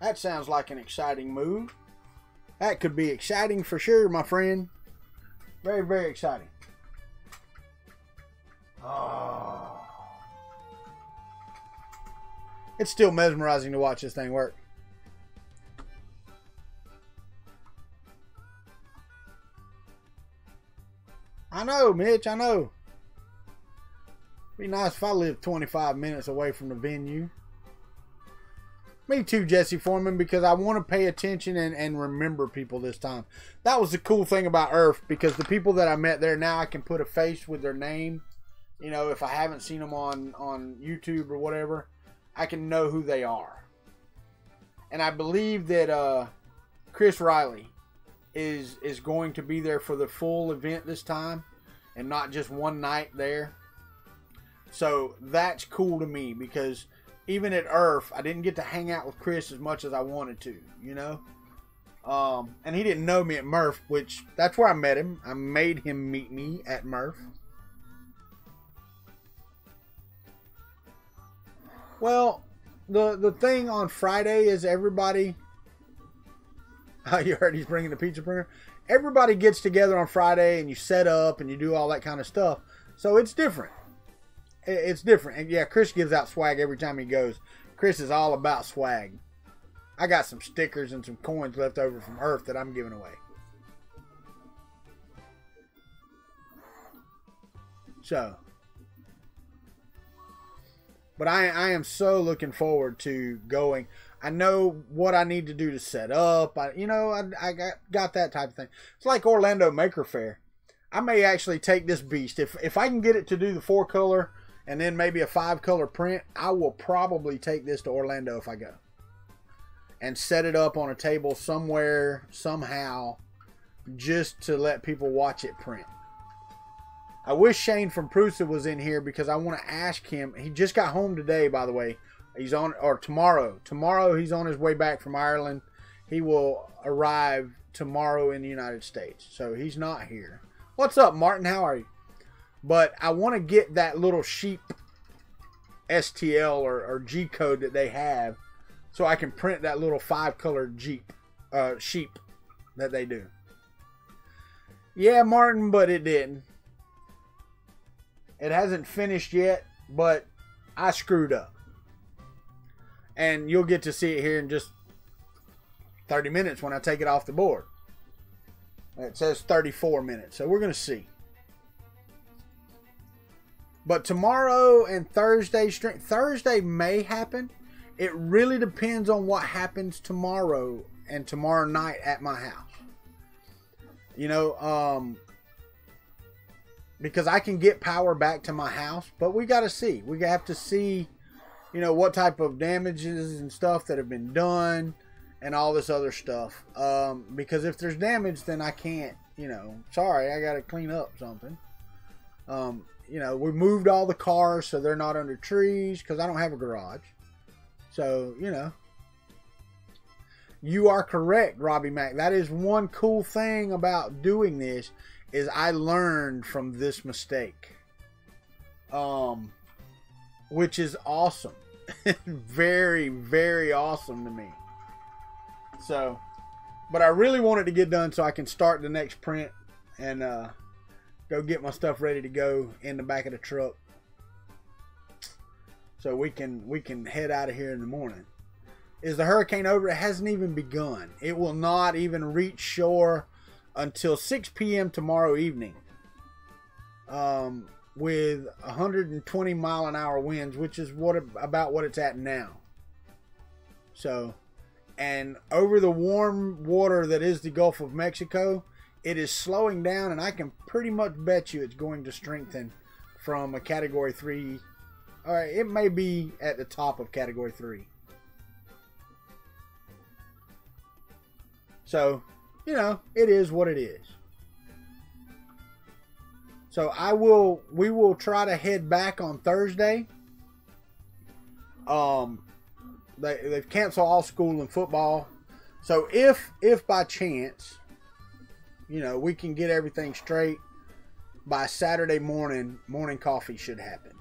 That sounds like an exciting move. That could be exciting for sure, my friend. Very, very exciting. Oh. It's still mesmerizing to watch this thing work. I know, Mitch, I know. Be nice if I lived 25 minutes away from the venue. Me too, Jesse Foreman, because I want to pay attention and remember people this time. That was the cool thing about Earth, because the people that I met there, now I can put a face with their name. You know, if I haven't seen them on YouTube or whatever, I can know who they are. And I believe that Chris Riley is going to be there for the full event this time, and not just one night there. So that's cool to me, because even at Earth, I didn't get to hang out with Chris as much as I wanted to, you know. And he didn't know me at Murph, which that's where I met him. I made him meet me at Murph. Well, the thing on Friday is everybody... Oh, you heard he's bringing the pizza printer? Everybody gets together on Friday and you set up and you do all that kind of stuff. So it's different. It's different. And yeah, Chris gives out swag every time he goes. Chris is all about swag. I got some stickers and some coins left over from Earth that I'm giving away. So... But I am so looking forward to going. I know what I need to do to set up. I got that type of thing. It's like Orlando Maker Faire. I may actually take this beast. If I can get it to do the 4-color and then maybe a 5-color print, I will probably take this to Orlando if I go. And set it up on a table somewhere, somehow, just to let people watch it print. I wish Shane from Prusa was in here, because I want to ask him. He just got home today, by the way. He's on, or tomorrow. Tomorrow he's on his way back from Ireland. He will arrive tomorrow in the United States. So he's not here. What's up, Martin? How are you? But I want to get that little sheep STL or G code that they have, so I can print that little 5-color sheep that they do. Yeah, Martin, but it didn't. It hasn't finished yet, but I screwed up. And you'll get to see it here in just 30 minutes when I take it off the board. It says 34 minutes, so we're going to see. But tomorrow and Thursday may happen. It really depends on what happens tomorrow and tomorrow night at my house. You know, because I can get power back to my house, but we got to see. We have to see, you know, what type of damages and stuff that have been done and all this other stuff. Because if there's damage, then I can't, you know, sorry, I got to clean up something. You know, we moved all the cars so they're not under trees because I don't have a garage. So, you know. You are correct, Robbie Mack. That is one cool thing about doing this is I learned from this mistake. Which is awesome. Very, very awesome to me. So, but I really wanted to get done so I can start the next print and go get my stuff ready to go in the back of the truck. So we can head out of here in the morning. Is the hurricane over? It hasn't even begun. It will not even reach shore until 6 p.m. tomorrow evening. With 120 mile an hour winds, which is about what it's at now. So, and over the warm water that is the Gulf of Mexico, it is slowing down, and I can pretty much bet you it's going to strengthen from a Category 3. All right, it may be at the top of Category 3. So, you know, it is what it is. So we will try to head back on Thursday. They've canceled all school and football. So if by chance, you know, we can get everything straight by Saturday morning coffee should happen.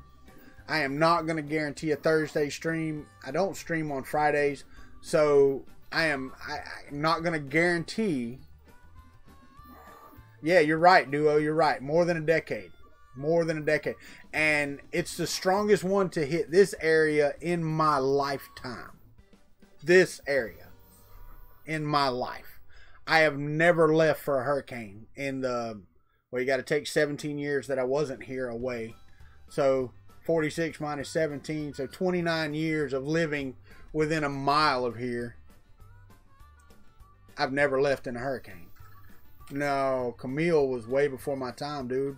I am not going to guarantee a Thursday stream. I don't stream on Fridays. So I'm not going to guarantee. Yeah, you're right, Duo. You're right. More than a decade. More than a decade. And it's the strongest one to hit this area in my lifetime. This area. In my life. I have never left for a hurricane in the... Well, you got to take 17 years that I wasn't here away. So, 46 minus 17. So, 29 years of living within a mile of here. I've never left in a hurricane. No, Camille was way before my time, dude.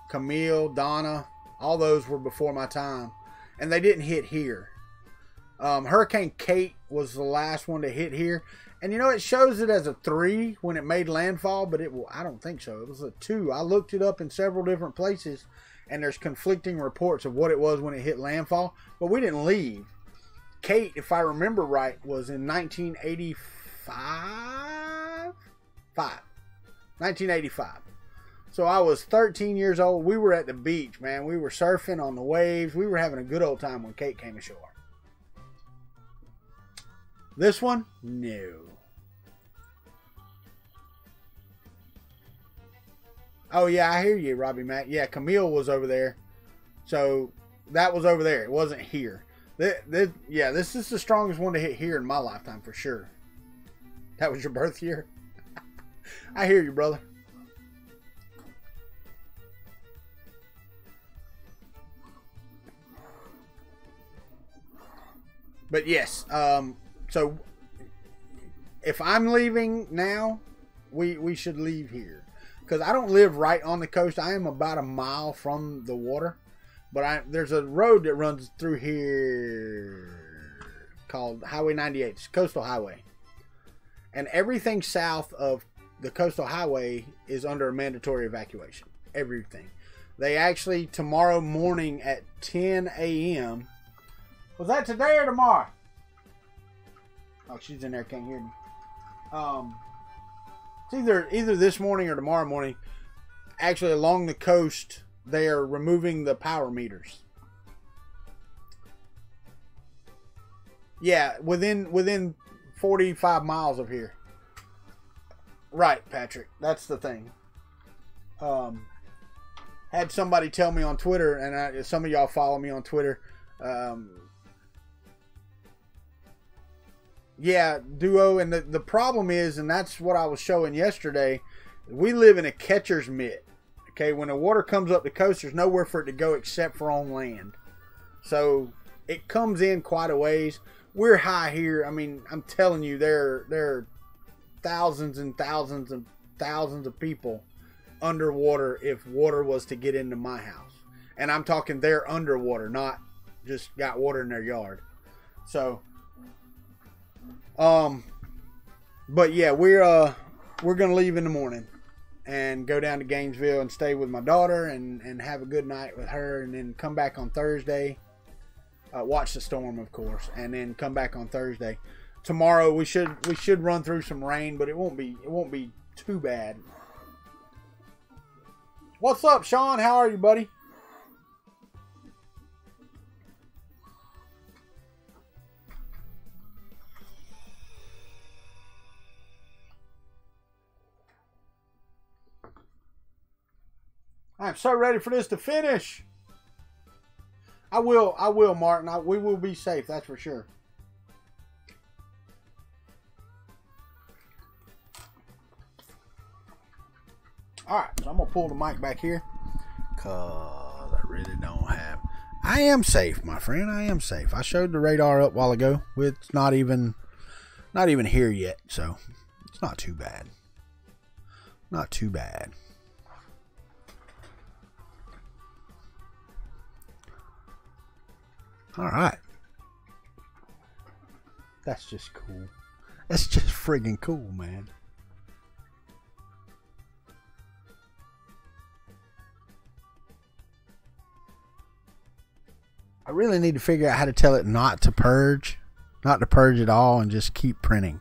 Camille, Donna, all those were before my time. And they didn't hit here. Hurricane Kate was the last one to hit here. And you know, it shows it as a 3 when it made landfall, but I don't think so. It was a 2. I looked it up in several different places, and there's conflicting reports of what it was when it hit landfall. But we didn't leave. Kate, if I remember right, was in 1985. So I was 13 years old. We were at the beach, man. We were surfing on the waves. We were having a good old time when Kate came ashore. This one? No. Oh, yeah, I hear you, Robbie Mack. Yeah, Camille was over there. So that was over there. It wasn't here. Yeah, this is the strongest one to hit here in my lifetime for sure. That was your birth year? I hear you, brother. But yes, so if I'm leaving now, we should leave here. Because I don't live right on the coast. I am about a mile from the water. But there's a road that runs through here called Highway 98. It's a coastal highway. And everything south of the coastal highway is under a mandatory evacuation. Everything. They actually, tomorrow morning at 10 a.m. Was that today or tomorrow? Oh, she's in there, can't hear me. It's either this morning or tomorrow morning. Actually, along the coast, they are removing the power meters. Yeah, within 45 miles of here. Right, Patrick. That's the thing. Had somebody tell me on Twitter, and some of y'all follow me on Twitter. Yeah, Duo, and the problem is, and that's what I was showing yesterday, we live in a catcher's mitt. Okay, when the water comes up the coast, there's nowhere for it to go except for on land. So it comes in quite a ways. We're high here. I mean, I'm telling you, there are thousands and thousands of thousands of people underwater if water was to get into my house. And I'm talking they're underwater, not just got water in their yard. So, but yeah, we're gonna leave in the morning and go down to Gainesville and stay with my daughter and have a good night with her, and then come back on Thursday. Watch the storm, of course, and then come back on Thursday. Tomorrow we should run through some rain, but it won't be too bad. What's up, Sean? How are you, buddy? I'm so ready for this to finish. I will, Martin. We will be safe, that's for sure. Alright, so I'm going to pull the mic back here, because I really don't have... I am safe, my friend. I am safe. I showed the radar up a while ago. It's not even here yet, so it's not too bad. Not too bad. Alright. That's just cool. That's just friggin' cool, man. I really need to figure out how to tell it not to purge. Not to purge at all, and just keep printing.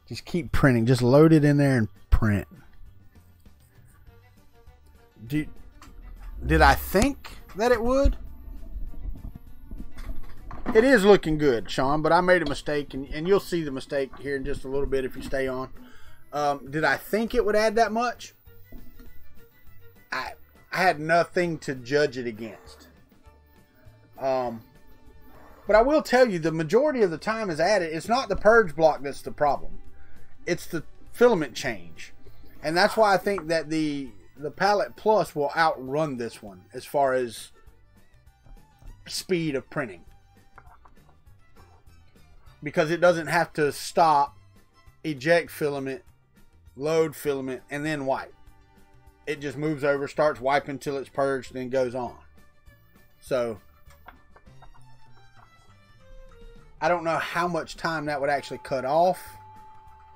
Just keep printing. Just load it in there and print. Did I think that it would? It is looking good, Sean, but I made a mistake, and you'll see the mistake here in just a little bit if you stay on. Did I think it would add that much? I had nothing to judge it against. But I will tell you, the majority of the time is added. It's not the purge block that's the problem. It's the filament change. And that's why I think that the Palette Plus will outrun this one as far as speed of printing. Because it doesn't have to stop, eject filament, load filament, and then wipe. It just moves over, starts wiping until it's purged, then goes on. So, I don't know how much time that would actually cut off,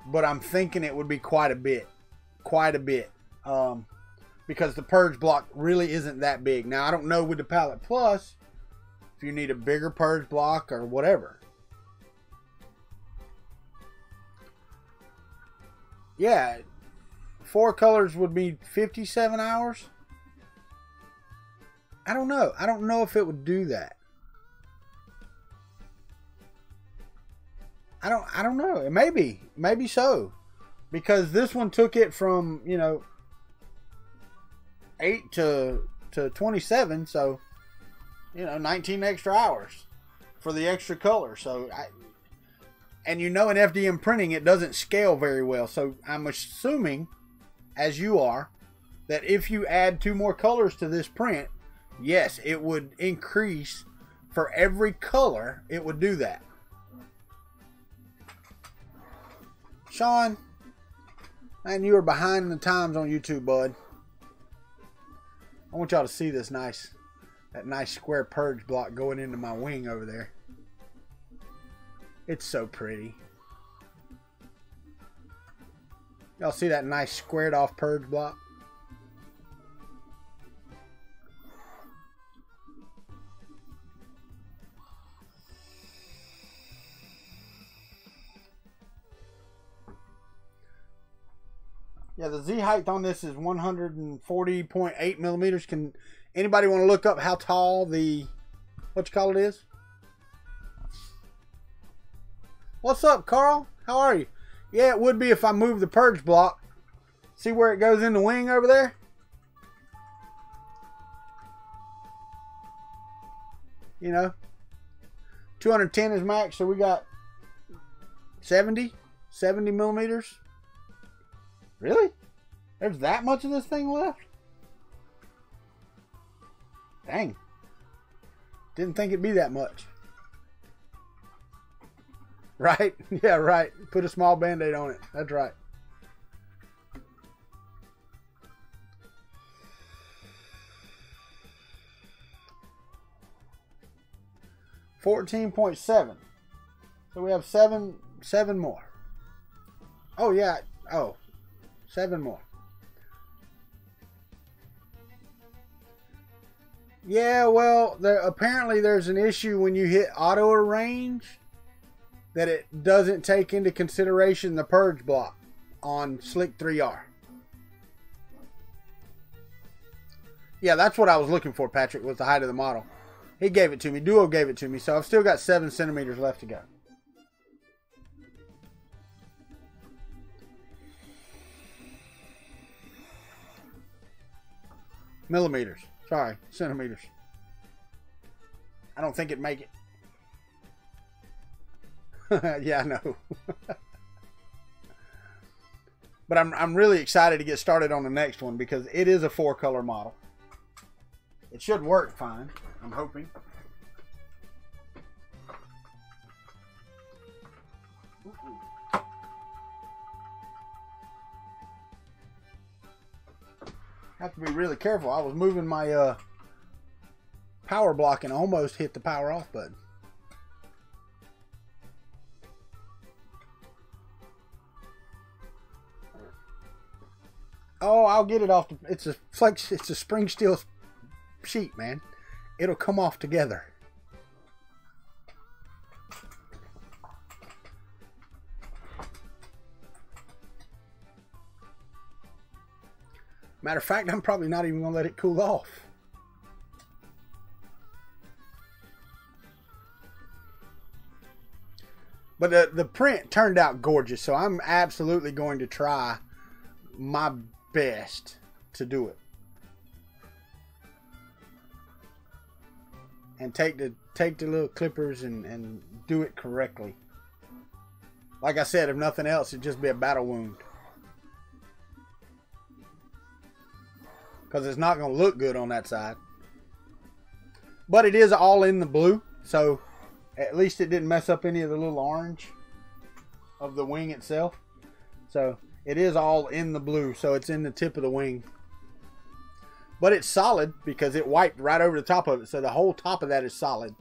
but I'm thinking it would be quite a bit. Quite a bit. Because the purge block really isn't that big. Now, I don't know with the Palette Plus if you need a bigger purge block or whatever. Yeah, 4 colors would be 57 hours. I don't know. I don't know if it would do that. I don't know. Maybe so. Because this one took it from, 8 to 27, so 19 extra hours for the extra color. So in FDM printing, it doesn't scale very well. So I'm assuming, as you are, that if you add 2 more colors to this print, yes, it would increase for every color. It would do that. Sean, man, you are behind the times on YouTube, bud. I want y'all to see that nice square purge block going into my wing over there. It's so pretty. Y'all see that nice squared off purge block? Yeah, the Z height on this is 140.8 millimeters. Can anybody want to look up how tall the, what you call it is? What's up, Carl? How are you? Yeah, it would be if I move the purge block. See where it goes in the wing over there? You know, 210 is max, so we got 70 millimeters. Really? There's that much of this thing left? Dang. Didn't think it'd be that much. Right? Yeah, right. Put a small band-aid on it. That's right. 14.7. So we have seven more. Oh yeah. Oh, 7 more. Yeah, well, apparently there's an issue when you hit auto arrange that it doesn't take into consideration the purge block on Slick 3R. Yeah, that's what I was looking for, Patrick, was the height of the model. He gave it to me. Duo gave it to me, so I've still got 7 centimeters left to go. Millimeters. Sorry, centimeters. I don't think it'd make it. Yeah, I know. But I'm really excited to get started on the next one because it is a 4-color model. It should work fine, I'm hoping. Have to be really careful. I was moving my power block and almost hit the power off button. Oh, I'll get it off. It's a flex. It's a spring steel sheet, man. It'll come off together. Matter of fact, I'm probably not even going to let it cool off. But the print turned out gorgeous, so I'm absolutely going to try my best to do it. And take the little clippers and do it correctly. Like I said, if nothing else, it'd just be a battle wound. Because it's not going to look good on that side. But it is all in the blue. So at least it didn't mess up any of the little orange of the wing itself. So it is all in the blue. So it's in the tip of the wing. But it's solid because it wiped right over the top of it. So the whole top of that is solid.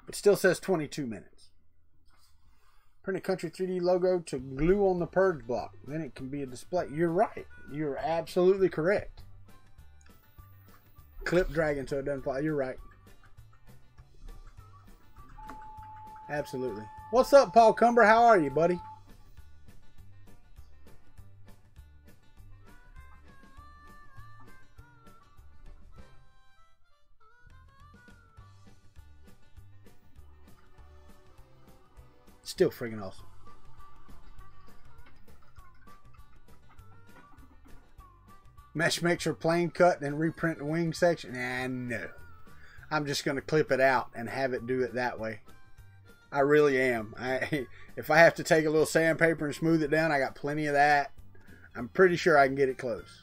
It still says 22 minutes. Print a Kuntry 3D logo to glue on the purge block. Then it can be a display. You're right. You're absolutely correct. Clip dragging so it doesn't fly. You're right. Absolutely. What's up, Paul Cumber? How are you, buddy? Still friggin' awesome. Mesh makes your plain cut and reprint the wing section. Nah, no. I'm just going to clip it out and have it do it that way. I really am. If I have to take a little sandpaper and smooth it down, I got plenty of that. I'm pretty sure I can get it close.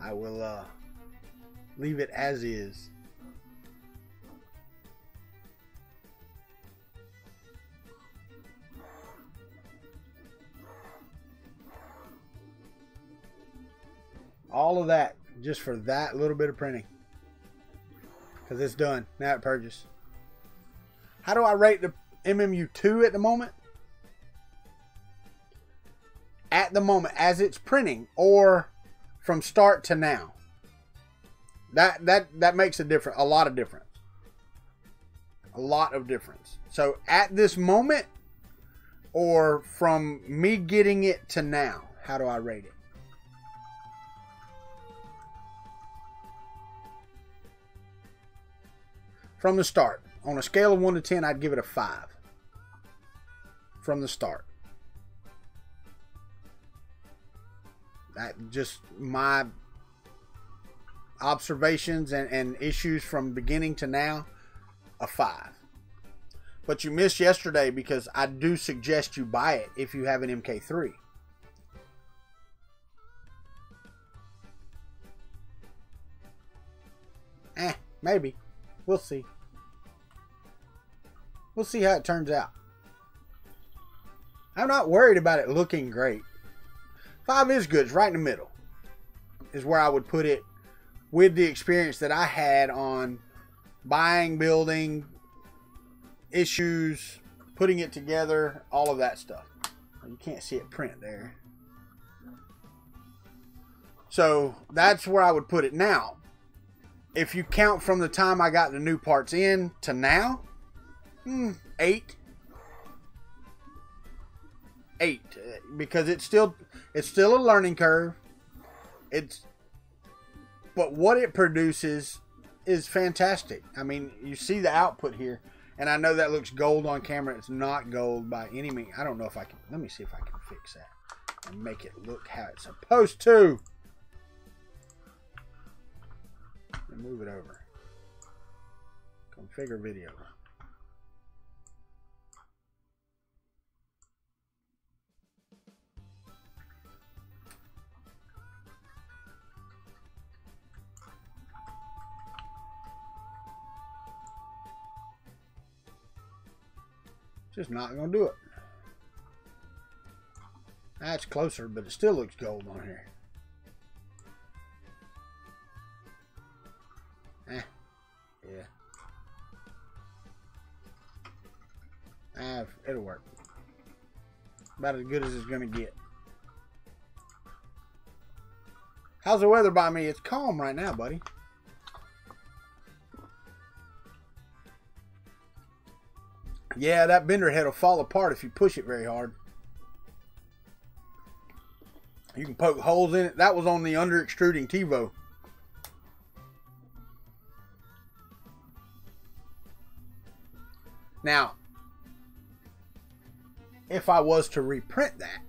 I will leave it as is. All of that just for that little bit of printing. Because it's done. Now it purges. How do I rate the MMU2 at the moment? At the moment, as it's printing, or from start to now. That makes a lot of difference. A lot of difference. So at this moment, or from me getting it to now, how do I rate it? From the start. On a scale of 1 to 10, I'd give it a 5. From the start. That just my observations and issues from beginning to now, a 5. But you missed yesterday because I do suggest you buy it if you have an MK3. Maybe. We'll see. We'll see how it turns out. I'm not worried about it looking great. 5 is good. It's right in the middle. Is where I would put it with the experience that I had on buying, building, issues, putting it together, all of that stuff. You can't see it print there. So that's where I would put it now. If you count from the time I got the new parts in to now, 8. 8, because it's still a learning curve. But what it produces is fantastic. I mean, you see the output here, and I know that looks gold on camera. It's not gold by any means. I don't know if I can. Let me see if I can fix that and make it look how it's supposed to. Move it over. Configure video. Just not gonna do it. That's closer, but it still looks gold on here. Yeah. It'll work. About as good as it's gonna get. How's the weather by me? It's calm right now, buddy. Yeah, that bender head will fall apart if you push it very hard. You can poke holes in it. That was on the under extruding TiVo. Now, if I was to reprint that,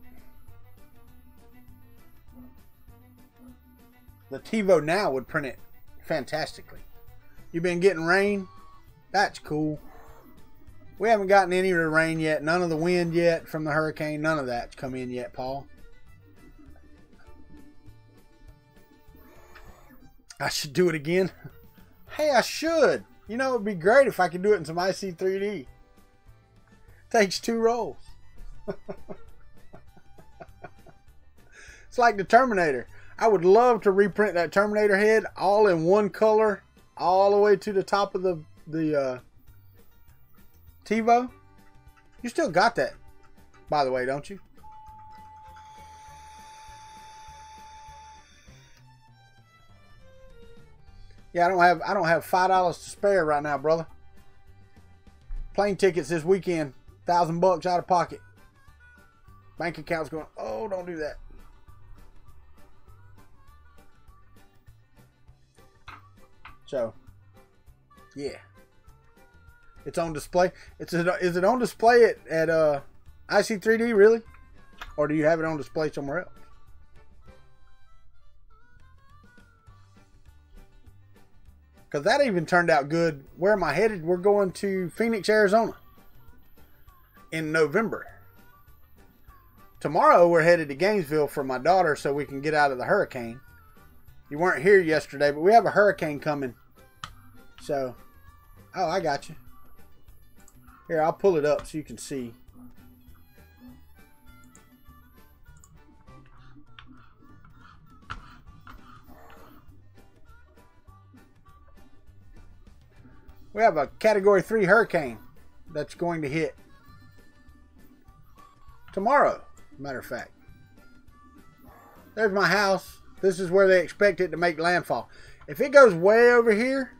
the TiVo now would print it fantastically. You've been getting rain? That's cool. We haven't gotten any of the rain yet. None of the wind yet from the hurricane. None of that's come in yet, Paul. I should do it again. Hey, I should. You know, it would be great if I could do it in some IC3D. Takes 2 rolls. It's like the Terminator. I would love to reprint that Terminator head all in one color, all the way to the top of the TiVo. You still got that, by the way, don't you? Yeah, I don't have $5 to spare right now, brother. Plane tickets this weekend, $1,000 out of pocket. Bank account's going, oh, don't do that. So, yeah. It's on display. Is it on display at IC3D, really? Or do you have it on display somewhere else? Because that even turned out good. Where am I headed? We're going to Phoenix, Arizona in November. Tomorrow we're headed to Gainesville for my daughter so we can get out of the hurricane. You weren't here yesterday, but we have a hurricane coming. So, oh, I got you. Here, I'll pull it up so you can see. We have a Category 3 hurricane that's going to hit tomorrow, matter of fact. There's my house. This is where they expect it to make landfall. If it goes way over here,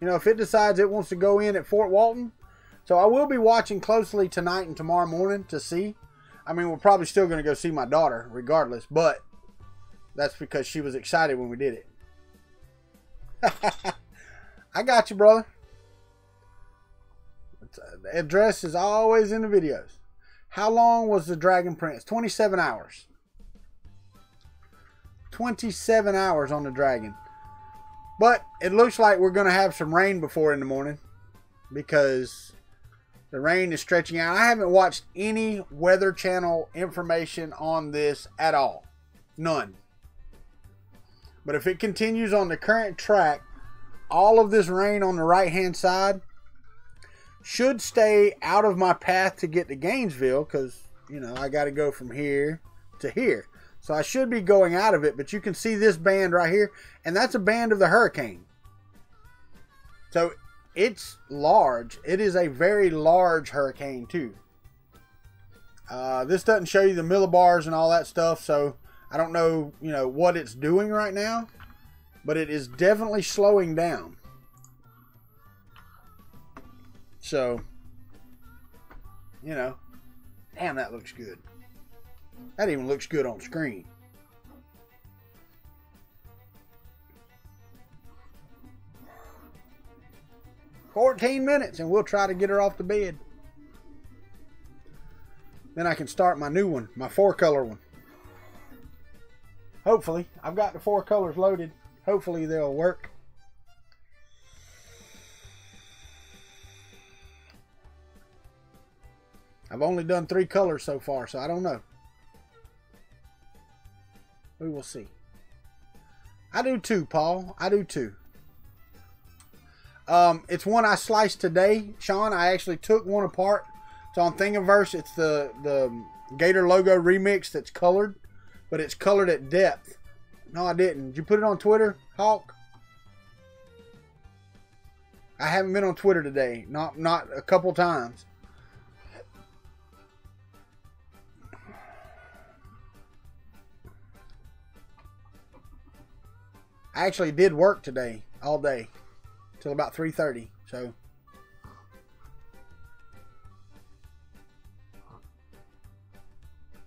you know, if it decides it wants to go in at Fort Walton, so I will be watching closely tonight and tomorrow morning to see. I mean, we're probably still going to go see my daughter regardless, but that's because she was excited when we did it. I got you, brother. The address is always in the videos. How long was the Dragon Prince? 27 hours. 27 hours on the Dragon. But it looks like we're going to have some rain before in the morning because the rain is stretching out. I haven't watched any Weather Channel information on this at all. None. But if it continues on the current track all of this rain on the right hand side should stay out of my path to get to Gainesville, because, you know, I got to go from here to here. So I should be going out of it, but you can see this band right here, and that's a band of the hurricane. So it's large. It is a very large hurricane too. This doesn't show you the millibars and all that stuff, so I don't know, you know, what it's doing right now, but it is definitely slowing down. So, you know, damn, that looks good. That even looks good on screen. "14 minutes and we'll try to get her off the bed. Then I can start my new one, my 4-color one. Hopefully. I've got the 4 colors loaded. Hopefully they'll work. I've only done 3 colors so far, so I don't know. We will see. I do too, Paul. I do too. It's one I sliced today, Sean. I actually took one apart. It's on Thingiverse. It's the Gator logo remix that's colored, but it's colored at depth. No, I didn't. Did you put it on Twitter, Hawk? I haven't been on Twitter today. Not a couple times. I actually did work today all day till about 3:30. So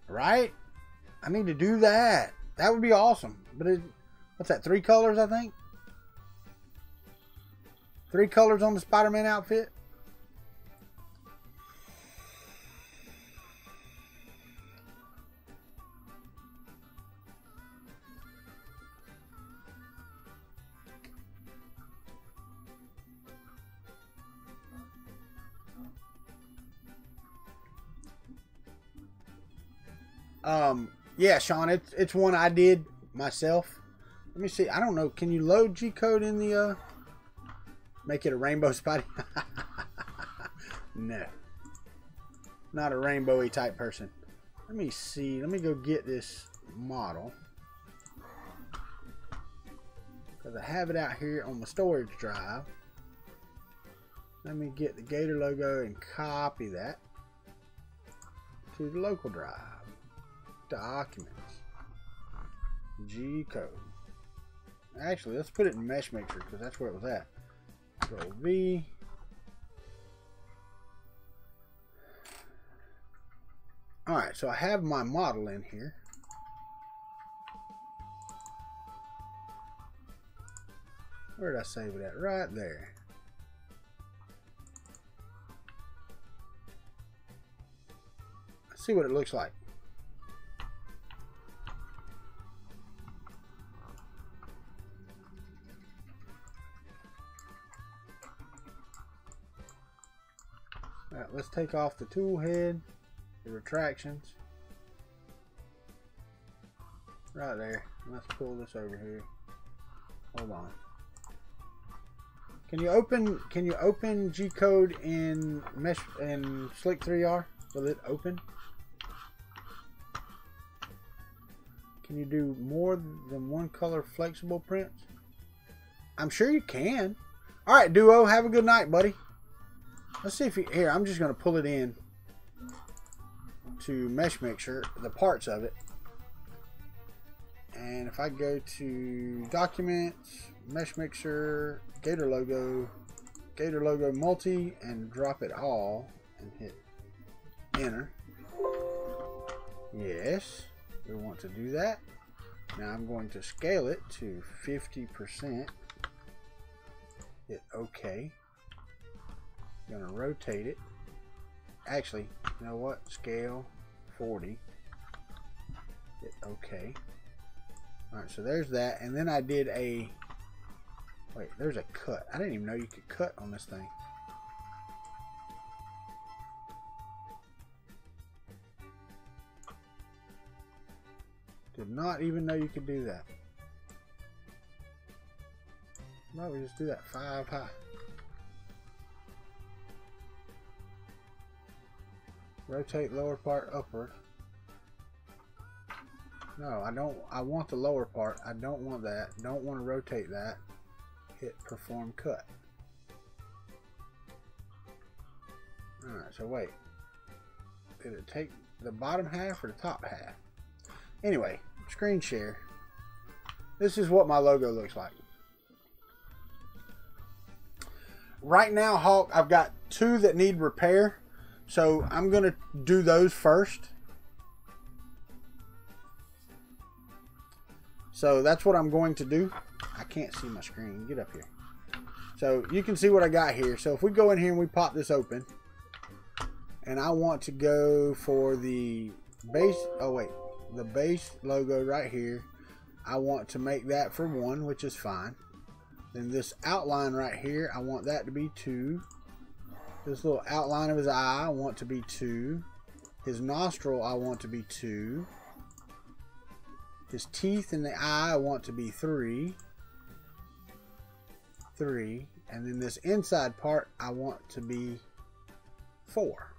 right? I need to do that. That would be awesome. But what's that? 3 colors, I think. 3 colors on the Spider-Man outfit. Yeah, Sean, it's one I did myself. Let me see. I don't know. Can you load G-code in the make it a rainbow Spidey? No. Not a rainbowy type person. Let me see. Let me go get this model, because I have it out here on my storage drive. Let me get the Gator logo and copy that to the local drive. Documents. G-code. Actually, let's put it in Mesh Mixer, because that's where it was at. Control V. Alright, so I have my model in here. Where did I save it at? Right there. Let's see what it looks like. Alright, let's take off the tool head, the retractions. Right there. Let's pull this over here. Hold on. Can you open G-code in Mesh and Slick 3R? Will it open? Can you do more than 1 color flexible prints? I'm sure you can. Alright, Duo, have a good night, buddy. Let's see if you... Here, I'm just going to pull it in to Mesh Mixer, the parts of it. And if I go to Documents, Mesh Mixer, Gator logo multi, and drop it all, and hit Enter. Yes, we want to do that. Now I'm going to scale it to 50%. Hit OK. Going to rotate it. Actually, you know what? Scale 40. Hit OK. Alright, so there's that. And then I did a... Wait, there's a cut. I didn't even know you could cut on this thing. Did not even know you could do that. Why don't we just do that 5 high? Rotate lower part upward. No, I don't. I want the lower part. I don't want that. Don't want to rotate that. Hit perform cut. Alright, so wait. Did it take the bottom half or the top half? Anyway, screen share. This is what my logo looks like. Right now, Hawk, I've got 2 that need repair. So I'm going to do those first. So that's what I'm going to do. I can't see my screen. Get up here. So you can see what I got here. So if we go in here and we pop this open. And I want to go for the base. Oh, wait. The base logo right here. I want to make that for 1, which is fine. Then this outline right here, I want that to be 2. This little outline of his eye, I want to be 2. His nostril, I want to be 2. His teeth in the eye, I want to be 3. 3. And then this inside part, I want to be 4.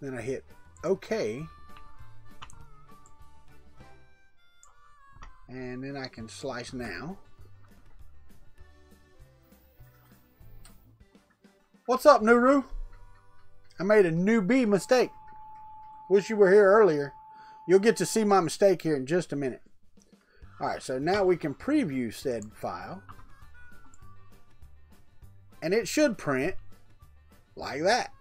Then I hit OK. And then I can slice now. What's up, Nuru? I made a newbie mistake. Wish you were here earlier. You'll get to see my mistake here in just a minute. Alright, so now we can preview said file. And it should print like that.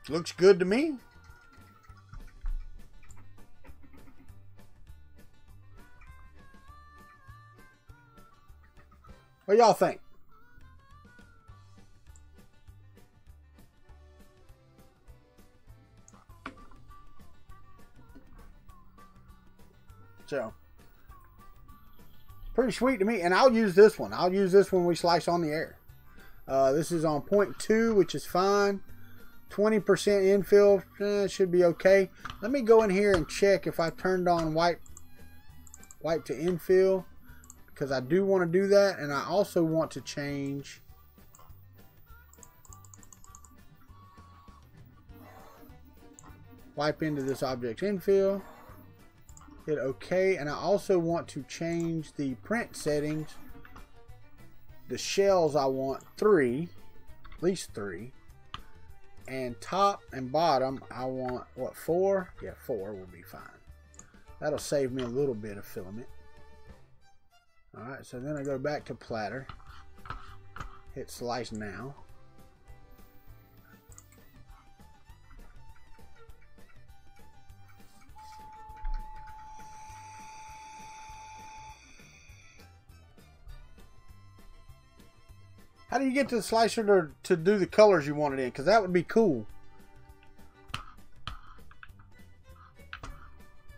Looks good to me. What y'all think? So, pretty sweet to me. And I'll use this one. I'll use this when we slice on the air. This is on 0.2, which is fine. 20% infill should be okay. Let me go in here and check if I turned on wipe to infill, because I do want to do that, and I also want to change wipe into this object's infill. Hit OK, and I also want to change the print settings. The shells I want 3, at least 3. And top and bottom, I want, what, 4? Yeah, 4 will be fine. That'll save me a little bit of filament. Alright, so then I go back to platter. Hit slice now. How do you get to the slicer to do the colors you want it in? Because that would be cool.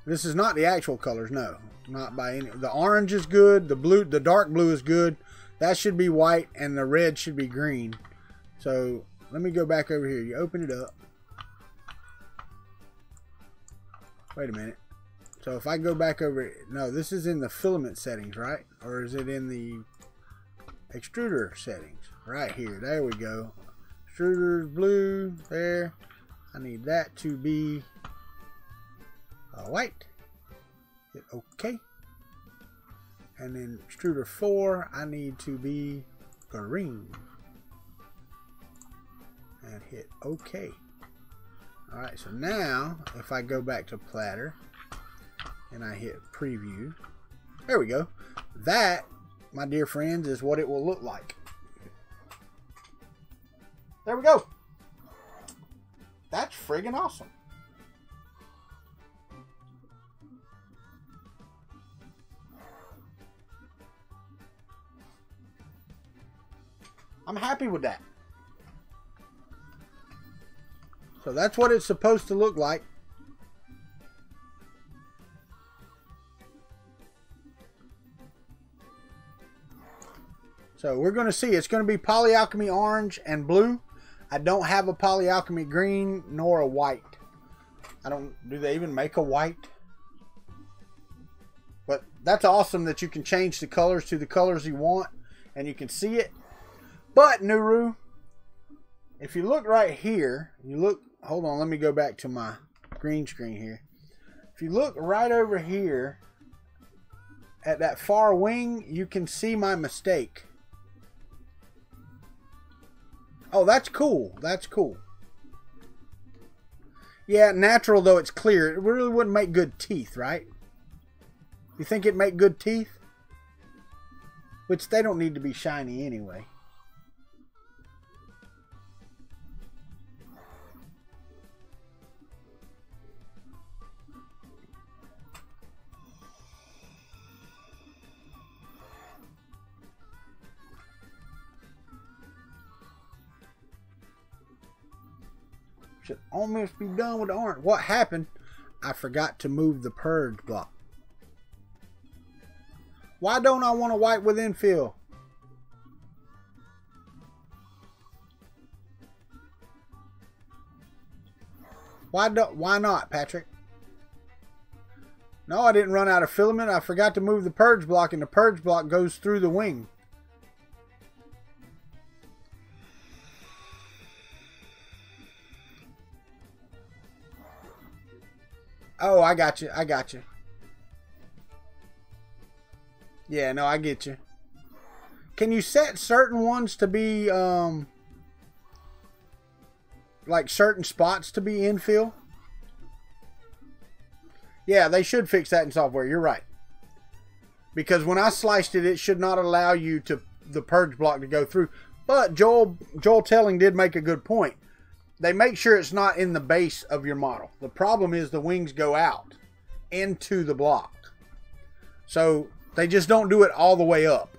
This is not the actual colors, no. Not by any. The orange is good. The blue, the dark blue is good. That should be white, and the red should be green. So let me go back over here. You open it up. Wait a minute. So if I go back over, no, this is in the filament settings, right? Or is it in the extruder settings? Right here. There we go. Extruder's blue. There. I need that to be white. Hit OK. And then extruder 4, I need to be green. And hit OK. Alright, so now if I go back to platter and I hit preview, there we go. That, my dear friends, is what it will look like. There we go. That's friggin' awesome. I'm happy with that. So that's what it's supposed to look like. So we're going to see. It's going to be polyalchemy orange and blue. I don't have a polyalchemy green nor a white. I don't. Do they even make a white? But that's awesome that you can change the colors to the colors you want, and you can see it. But, Nuru, if you look right here, hold on, let me go back to my green screen here. If you look right over here at that far wing, you can see my mistake. Oh, that's cool. That's cool. Yeah, natural though it's clear, it really wouldn't make good teeth, right? You think it'd make good teeth? Which they don't need to be shiny anyway. Should almost be done with the orange. What happened? I forgot to move the purge block. Why don't I want to wipe with infill? Why not, Patrick? No, I didn't run out of filament. I forgot to move the purge block, and the purge block goes through the wing. Oh, I got you. I got you. Yeah, no, I get you. Can you set certain ones to be, like certain spots to be infill? Yeah, they should fix that in software. You're right. Because when I sliced it, it should not allow you to the purge block to go through. But Joel Telling did make a good point. They make sure it's not in the base of your model. The problem is the wings go out into the block. So they just don't do it all the way up.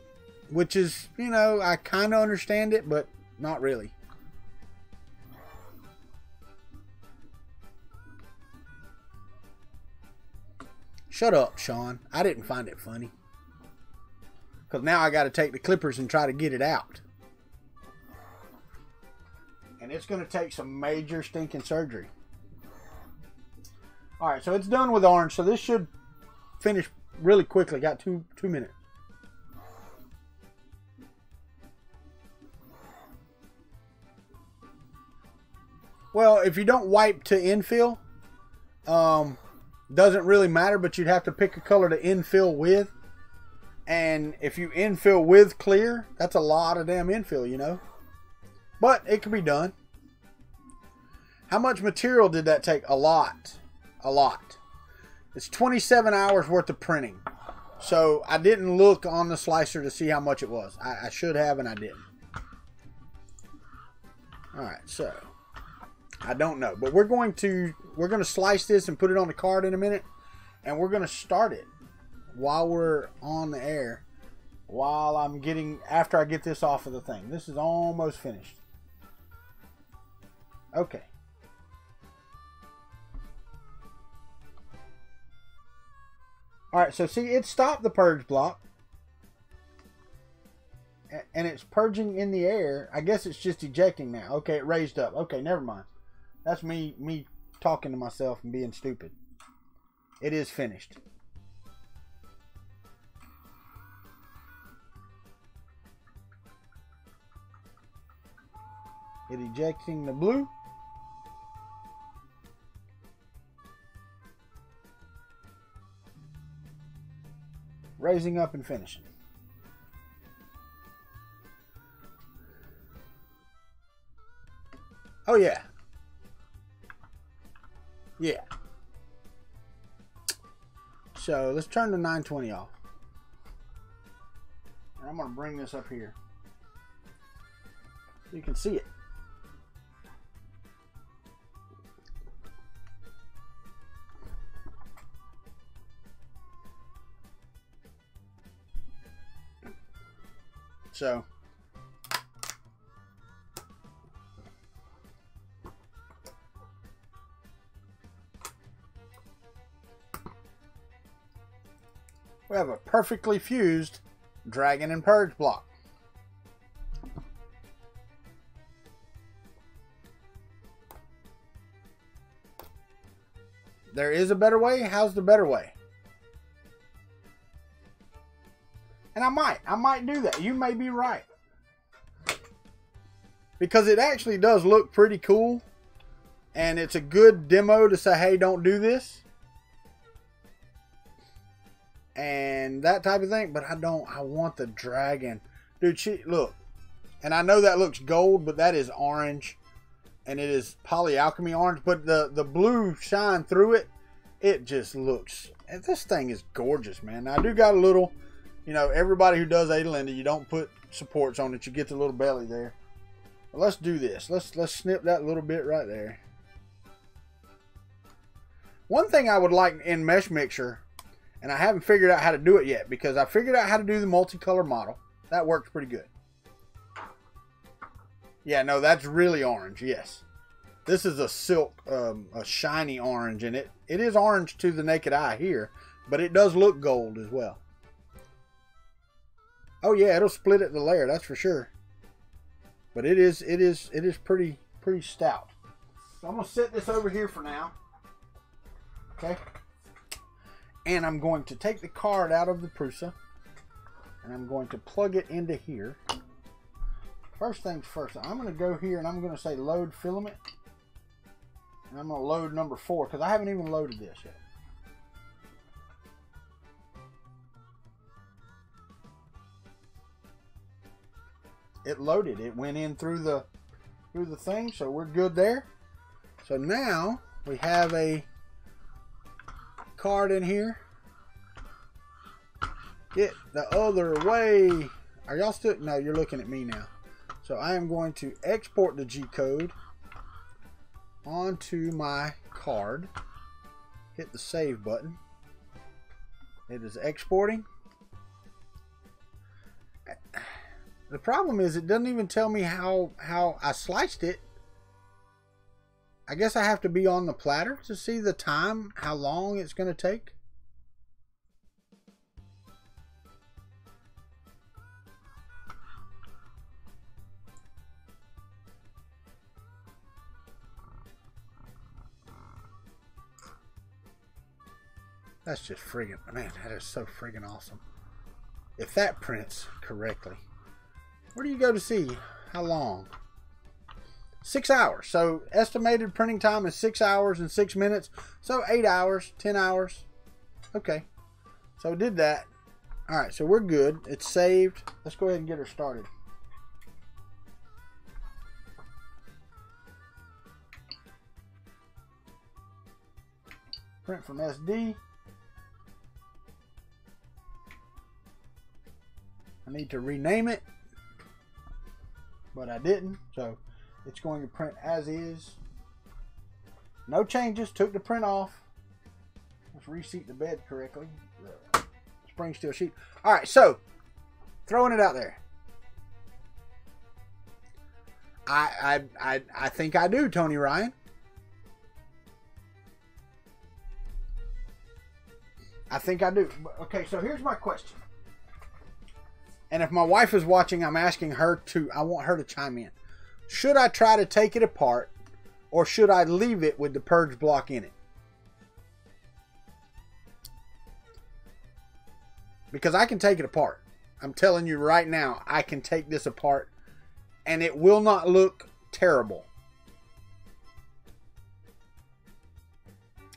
Which is, you know, I kind of understand it, but not really. Shut up, Sean. I didn't find it funny. Because now I got to take the clippers and try to get it out. And it's going to take some major stinking surgery. Alright, so it's done with orange. So this should finish really quickly. Got two minutes. Well, if you don't wipe to infill, doesn't really matter, but you'd have to pick a color to infill with. And if you infill with clear, that's a lot of damn infill, you know. But it can be done. How much material did that take? A lot. A lot. It's 27 hours worth of printing. So I didn't look on the slicer to see how much it was. I should have, and I didn't. Alright, so I don't know. But we're going to slice this and put it on the card in a minute. And we're going to start it while we're on the air. After I get this off of the thing. This is almost finished. Okay. Alright, so see, it stopped the purge block. And it's purging in the air. I guess it's just ejecting now. Okay, it raised up. Okay, never mind. That's me talking to myself and being stupid. It is finished. It ejecting the blue. Raising up and finishing. Oh yeah. Yeah. So let's turn the 920 off. And I'm going to bring this up here so you can see it. So we have a perfectly fused dragon and purge block. There is a better way. How's the better way? And I might do that. You may be right. Because it actually does look pretty cool. And it's a good demo to say, hey, don't do this. And that type of thing. But I want the dragon. Dude, look. And I know that looks gold, but that is orange. And it is polyalchemy orange. But the blue shine through it. It just looks... And this thing is gorgeous, man. Now, I do got a little... You know, everybody who does Adelinda, you don't put supports on it. You get the little belly there. But let's do this. Let's snip that little bit right there. One thing I would like in Mesh Mixer, and I haven't figured out how to do it yet, because I figured out how to do the multicolor model. That works pretty good. Yeah, no, that's really orange, yes. This is a silk, a shiny orange, and it is orange to the naked eye here, but it does look gold as well. Oh yeah, it'll split at the layer, that's for sure. But it is pretty stout. So I'm gonna set this over here for now. Okay. And I'm going to take the card out of the Prusa, and I'm going to plug it into here. First things first, I'm going to go here and I'm going to say load filament. And I'm going to load number 4 because I haven't even loaded this yet. It loaded. It went in through the thing, so we're good there. So now we have a card in here. Get the other way. Are y'all still? No, you're looking at me now. So I am going to export the G code onto my card. Hit the save button. It is exporting. The problem is it doesn't even tell me how I sliced it. I guess I have to be on the platter to see the time, how long it's going to take. That's just friggin', man, that is so friggin' awesome. If that prints correctly. Where do you go to see how long? 6 hours. So estimated printing time is 6 hours and 6 minutes. So 8 hours, 10 hours. Okay. So did that. Alright, so we're good. It's saved. Let's go ahead and get her started. Print from SD. I need to rename it, but I didn't, so it's going to print as is. No changes. Took the print off. Let's reseat the bed correctly. The spring steel sheet. All right, so throwing it out there. I think I do, Tony Ryan. I think I do. Okay, so here's my question. And if my wife is watching, I'm asking her I want her to chime in. Should I try to take it apart, or should I leave it with the purge block in it? Because I can take it apart. I'm telling you right now, I can take this apart, and it will not look terrible.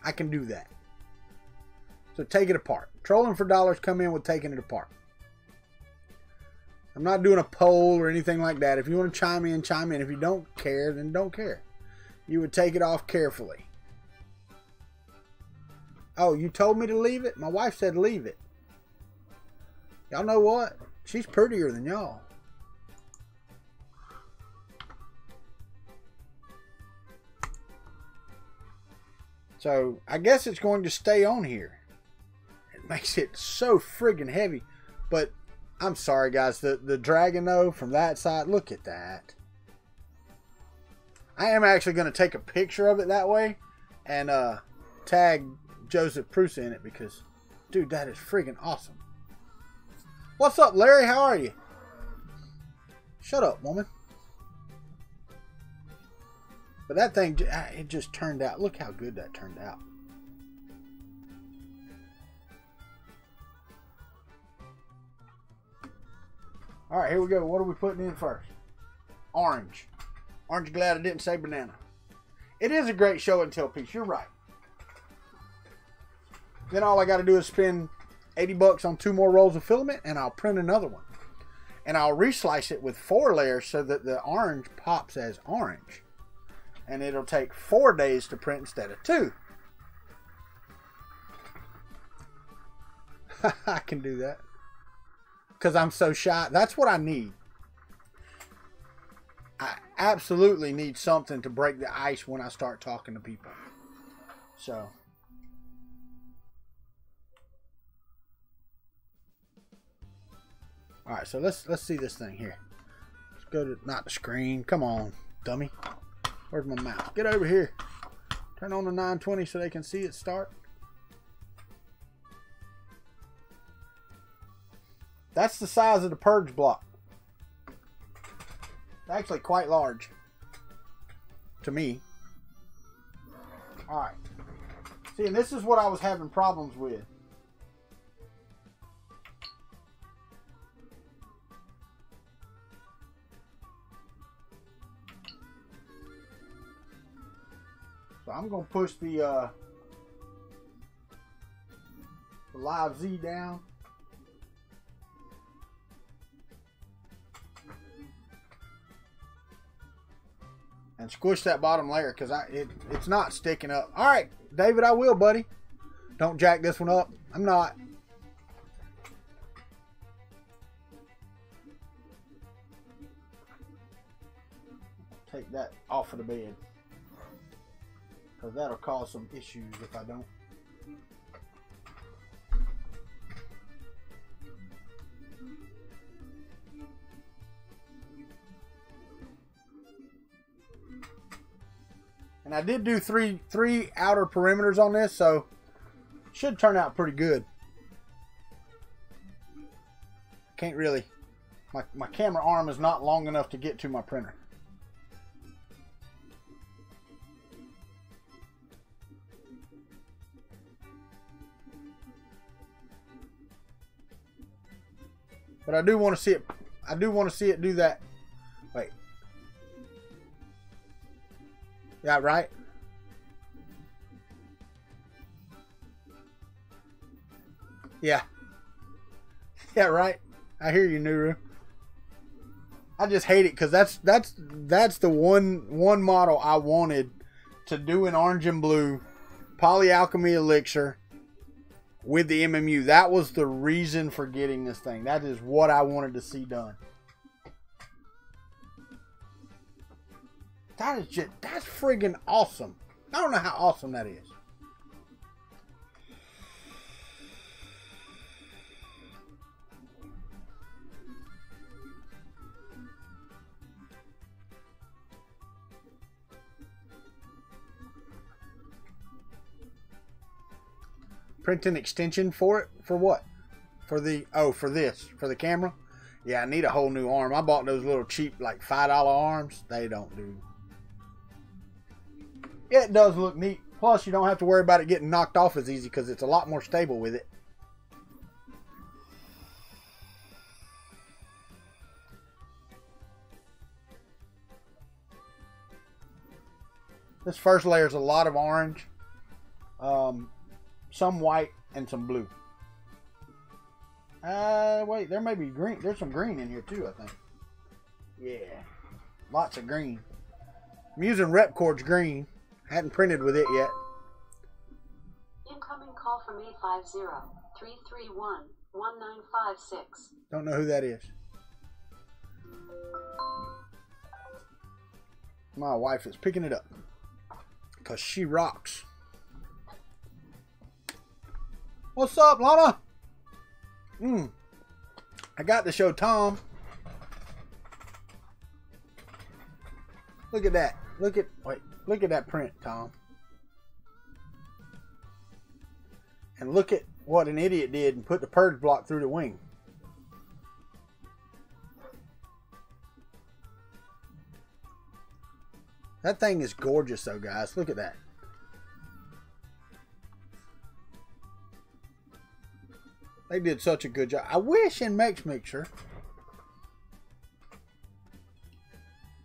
I can do that. So take it apart. Trolling for dollars come in with taking it apart. I'm not doing a poll or anything like that. If you want to chime in, chime in. If you don't care, then don't care. You would take it off carefully. Oh, you told me to leave it? My wife said leave it. Y'all know what? She's prettier than y'all. So, I guess it's going to stay on here. It makes it so friggin' heavy. But I'm sorry, guys. The dragon, though, from that side, look at that. I am actually going to take a picture of it that way and tag Joseph Prusa in it because, dude, that is friggin' awesome. What's up, Larry? How are you? Shut up, woman. But that thing, it just turned out. Look how good that turned out. All right, here we go. What are we putting in first? Orange. Aren't you glad I didn't say banana? It is a great show and tell piece. You're right. Then all I got to do is spend 80 bucks on 2 more rolls of filament, and I'll print another one. And I'll reslice it with 4 layers so that the orange pops as orange. And it'll take 4 days to print instead of 2. I can do that. Because I'm so shy. That's what I need. I absolutely need something to break the ice when I start talking to people. So. Alright, so let's see this thing here. Let's go to, not the screen. Come on, dummy. Where's my mouse? Get over here. Turn on the 920 so they can see it start. That's the size of the purge block. Actually quite large. To me. Alright. See, and this is what I was having problems with. So I'm going to push the Live Z down. And squish that bottom layer because it's not sticking up. All right, David, I will, buddy. Don't jack this one up. I'm not. Take that off of the bed because that'll cause some issues if I don't. And I did do three outer perimeters on this, so it should turn out pretty good. Can't really, my camera arm is not long enough to get to my printer. But I do want to see it. I do want to see it do that. Wait. Yeah, right? Yeah. Yeah, right. I hear you, Nuru. I just hate it because that's the one model I wanted to do in orange and blue polyalchemy elixir with the MMU. That was the reason for getting this thing. That is what I wanted to see done. That is just, that's friggin' awesome. I don't know how awesome that is. Print an extension for it? For what? For the, oh, for this. For the camera? Yeah, I need a whole new arm. I bought those little cheap, like $5 arms. They don't do. Yeah, it does look neat. Plus, you don't have to worry about it getting knocked off as easy because it's a lot more stable with it. This first layer is a lot of orange, some white, and some blue. Wait, there may be green. There's some green in here too, I think. Yeah, lots of green. I'm using Repcord's green. Hadn't printed with it yet. Incoming call from 850-331-1956. Don't know who that is. My wife is picking it up because she rocks. What's up, Llama? I got to show Tom. Look at that. Look at that print, Tom. And look at what an idiot did and put the purge block through the wing. That thing is gorgeous though, guys. Look at that. They did such a good job. I wish in Mix Mixer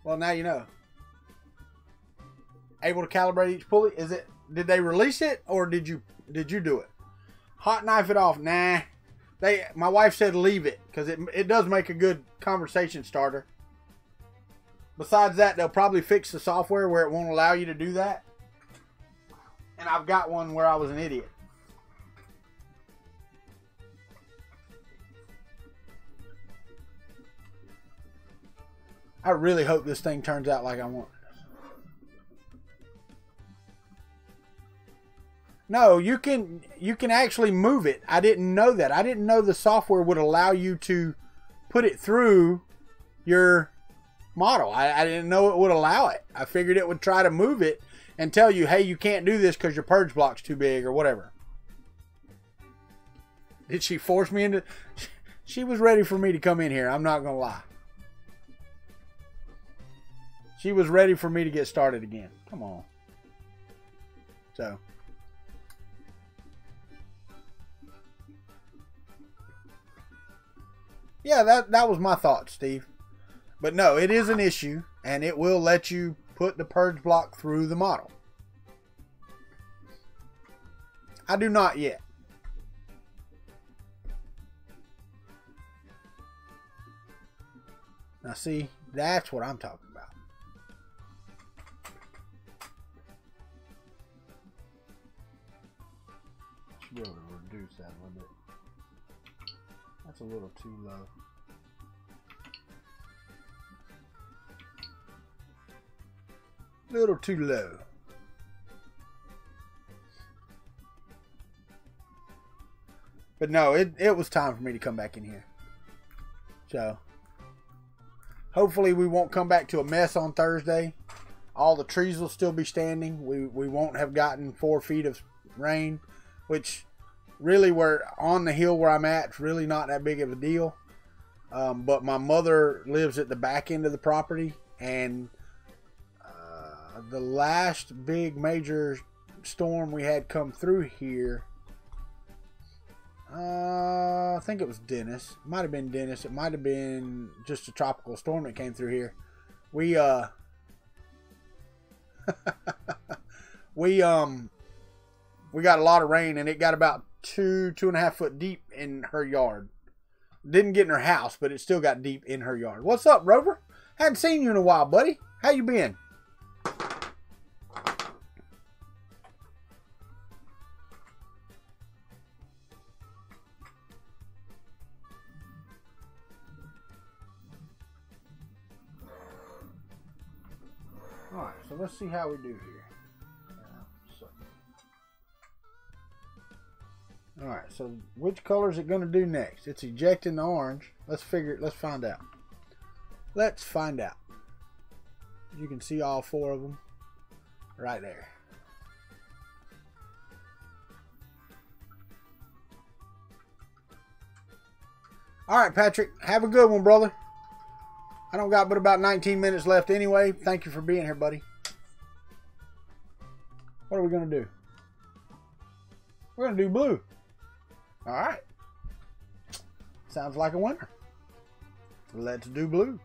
Well, now you know. Able to calibrate each pulley. Is it? Did they release it or did you do it? Hot knife it off. Nah. My wife said leave it because it does make a good conversation starter. Besides that, they'll probably fix the software where it won't allow you to do that. And I've got one where I was an idiot. I really hope this thing turns out like I want. No, you can actually move it. I didn't know that. I didn't know the software would allow you to put it through your model. I didn't know it would allow it. I figured it would try to move it and tell you, hey, you can't do this because your purge block's too big or whatever. Did she force me into... She was ready for me to come in here. I'm not going to lie. She was ready for me to get started again. Come on. So... yeah, that was my thought, Steve. But no, it is an issue, and it will let you put the purge block through the model. I do not yet. Now see, that's what I'm talking about. Should be able to reduce that a little bit. That's a little too low. Little too low. But no, it was time for me to come back in here. So, hopefully we won't come back to a mess on Thursday. All the trees will still be standing. We won't have gotten 4 feet of rain, which... really, we're on the hill where I'm at. It's really not that big of a deal. But my mother lives at the back end of the property. And the last big major storm we had come through here, I think it was Dennis. It might have been Dennis. It might have been just a tropical storm that came through here. We got a lot of rain, and it got about 2.5 foot deep in her yard. Didn't get in her house, but it still got deep in her yard. What's up, Rover? Hadn't seen you in a while, buddy. How you been? Alright, so let's see how we do here. Alright, so which color is it going to do next? It's ejecting the orange. Let's find out. Let's find out. You can see all 4 of them right there. Alright, Patrick, have a good one, brother. I don't got but about 19 minutes left anyway. Thank you for being here, buddy. What are we going to do? We're going to do blue. All right. Sounds like a winner. Let's do blue.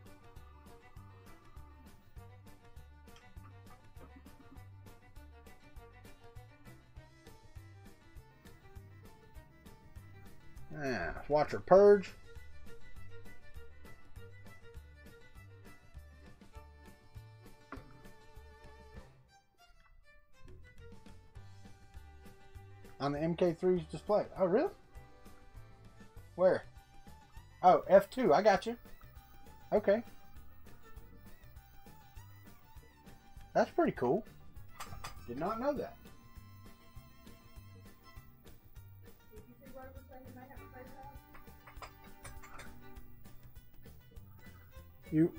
Yeah, let's watch her purge. On the MK3's display. Oh, really? Where? Oh, F2. I got you. Okay. That's pretty cool. Did not know that. You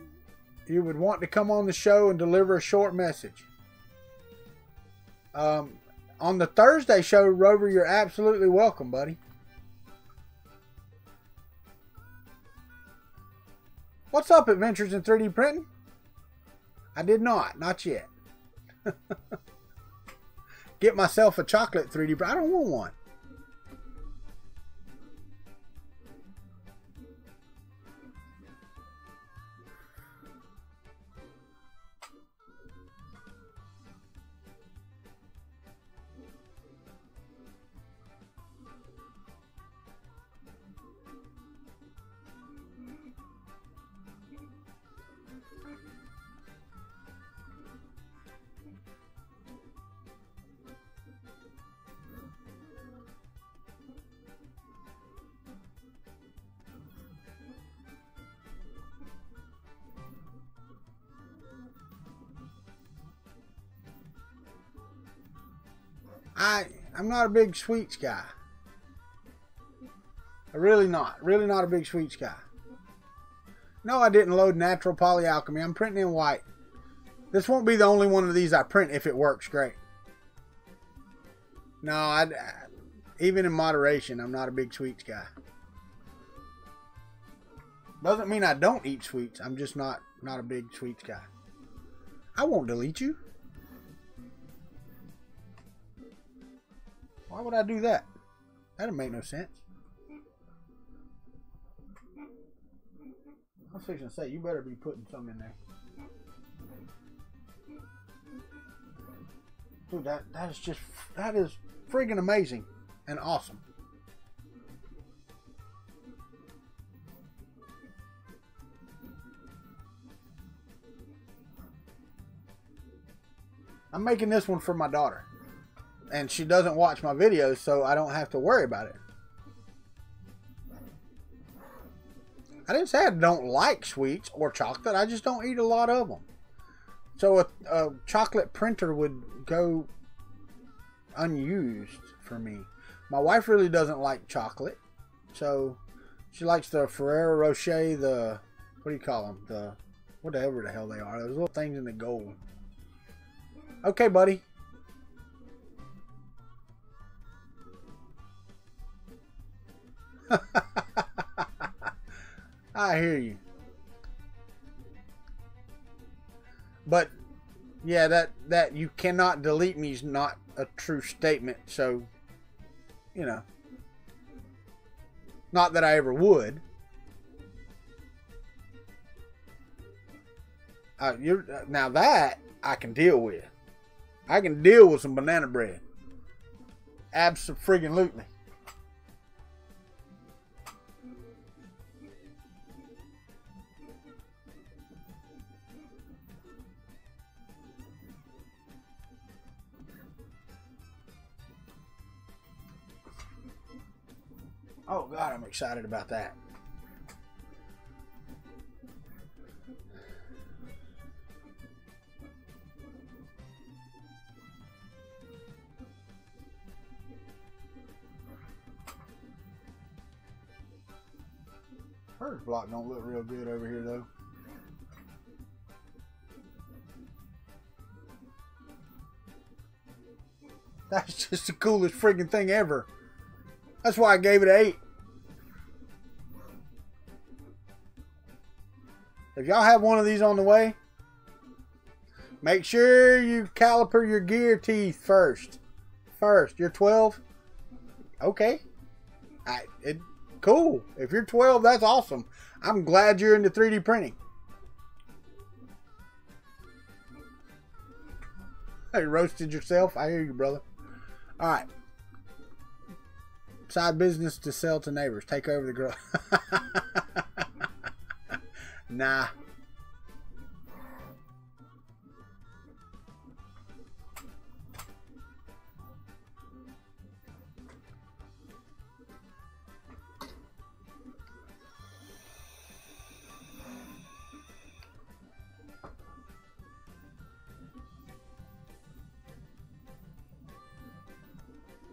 would want to come on the show and deliver a short message. On the Thursday show, Rover, you're absolutely welcome, buddy. What's up, Adventures in 3D Printing? I did not yet. Get myself a chocolate 3D print. I don't want one. I'm not a big sweets guy. Really not a big sweets guy. No, I didn't load natural polyalchemy. I'm printing in white. This won't be the only one of these I print if it works great. No, even in moderation, I'm not a big sweets guy. Doesn't mean I don't eat sweets. I'm just not a big sweets guy. I won't delete you. Why would I do that? That'd make no sense. I was fixing to say, you better be putting some in there. Dude, that is friggin' amazing and awesome. I'm making this one for my daughter. And she doesn't watch my videos, so I don't have to worry about it. I didn't say I don't like sweets or chocolate. I just don't eat a lot of them. So a chocolate printer would go unused for me. My wife really doesn't like chocolate. So she likes the Ferrero Rocher, the, what do you call them? The, whatever the hell they are. Those little things in the gold. Okay, buddy. I hear you. But yeah, that you cannot delete me is not a true statement. So, you know, not that I ever would. Now that I can deal with. I can deal with some banana bread. Abso-friggin-lutely. Oh God, I'm excited about that. Hers block don't look real good over here though. That's just the coolest friggin' thing ever. That's why I gave it an 8. If y'all have one of these on the way, make sure you caliper your gear teeth first. You're 12? Okay. Cool. If you're 12, that's awesome. I'm glad you're into 3D printing. Hey, roasted yourself? I hear you, brother. Alright. Side business to sell to neighbors. Take over the girl. Nah.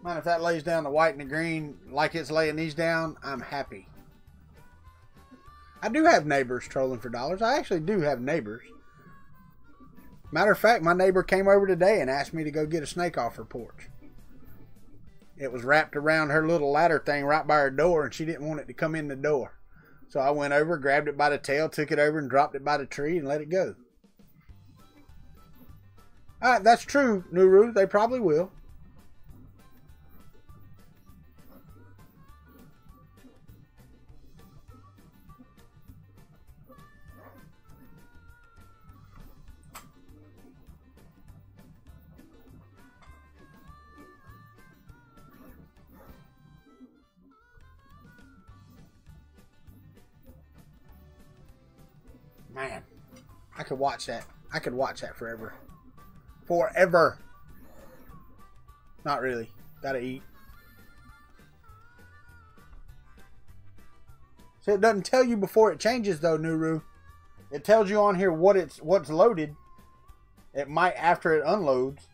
Man, if that lays down the white and the green like it's laying these down, I'm happy. I do have neighbors trolling for dollars. I actually do have neighbors. Matter of fact, my neighbor came over today and asked me to go get a snake off her porch. It was wrapped around her little ladder thing right by her door, and she didn't want it to come in the door. So I went over, grabbed it by the tail, took it over and dropped it by the tree and let it go. Alright, that's true, Nuru. They probably will. Man, I could watch that. I could watch that forever. Forever. Not really. Gotta eat. So it doesn't tell you before it changes though, Nuru. It tells you on here what's loaded. It might after it unloads.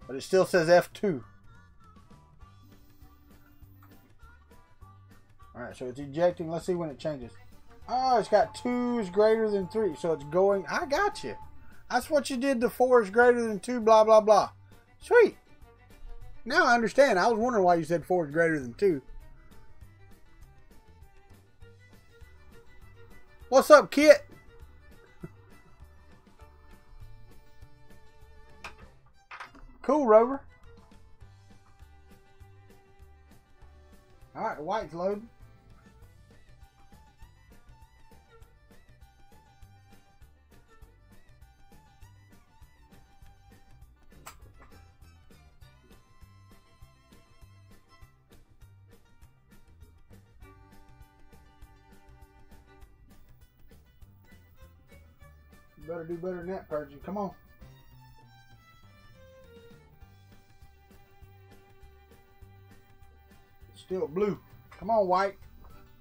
But it still says F2. Alright, so it's ejecting. Let's see when it changes. Oh, it's got 2 is greater than 3. So it's going. I got you. That's what you did. The 4 is greater than 2, blah, blah, blah. Sweet. Now I understand. I was wondering why you said 4 is greater than 2. What's up, Kit? Cool, Rover. Alright, white's loading. You better do better than that, Purgy. Come on. Still blue. Come on, white.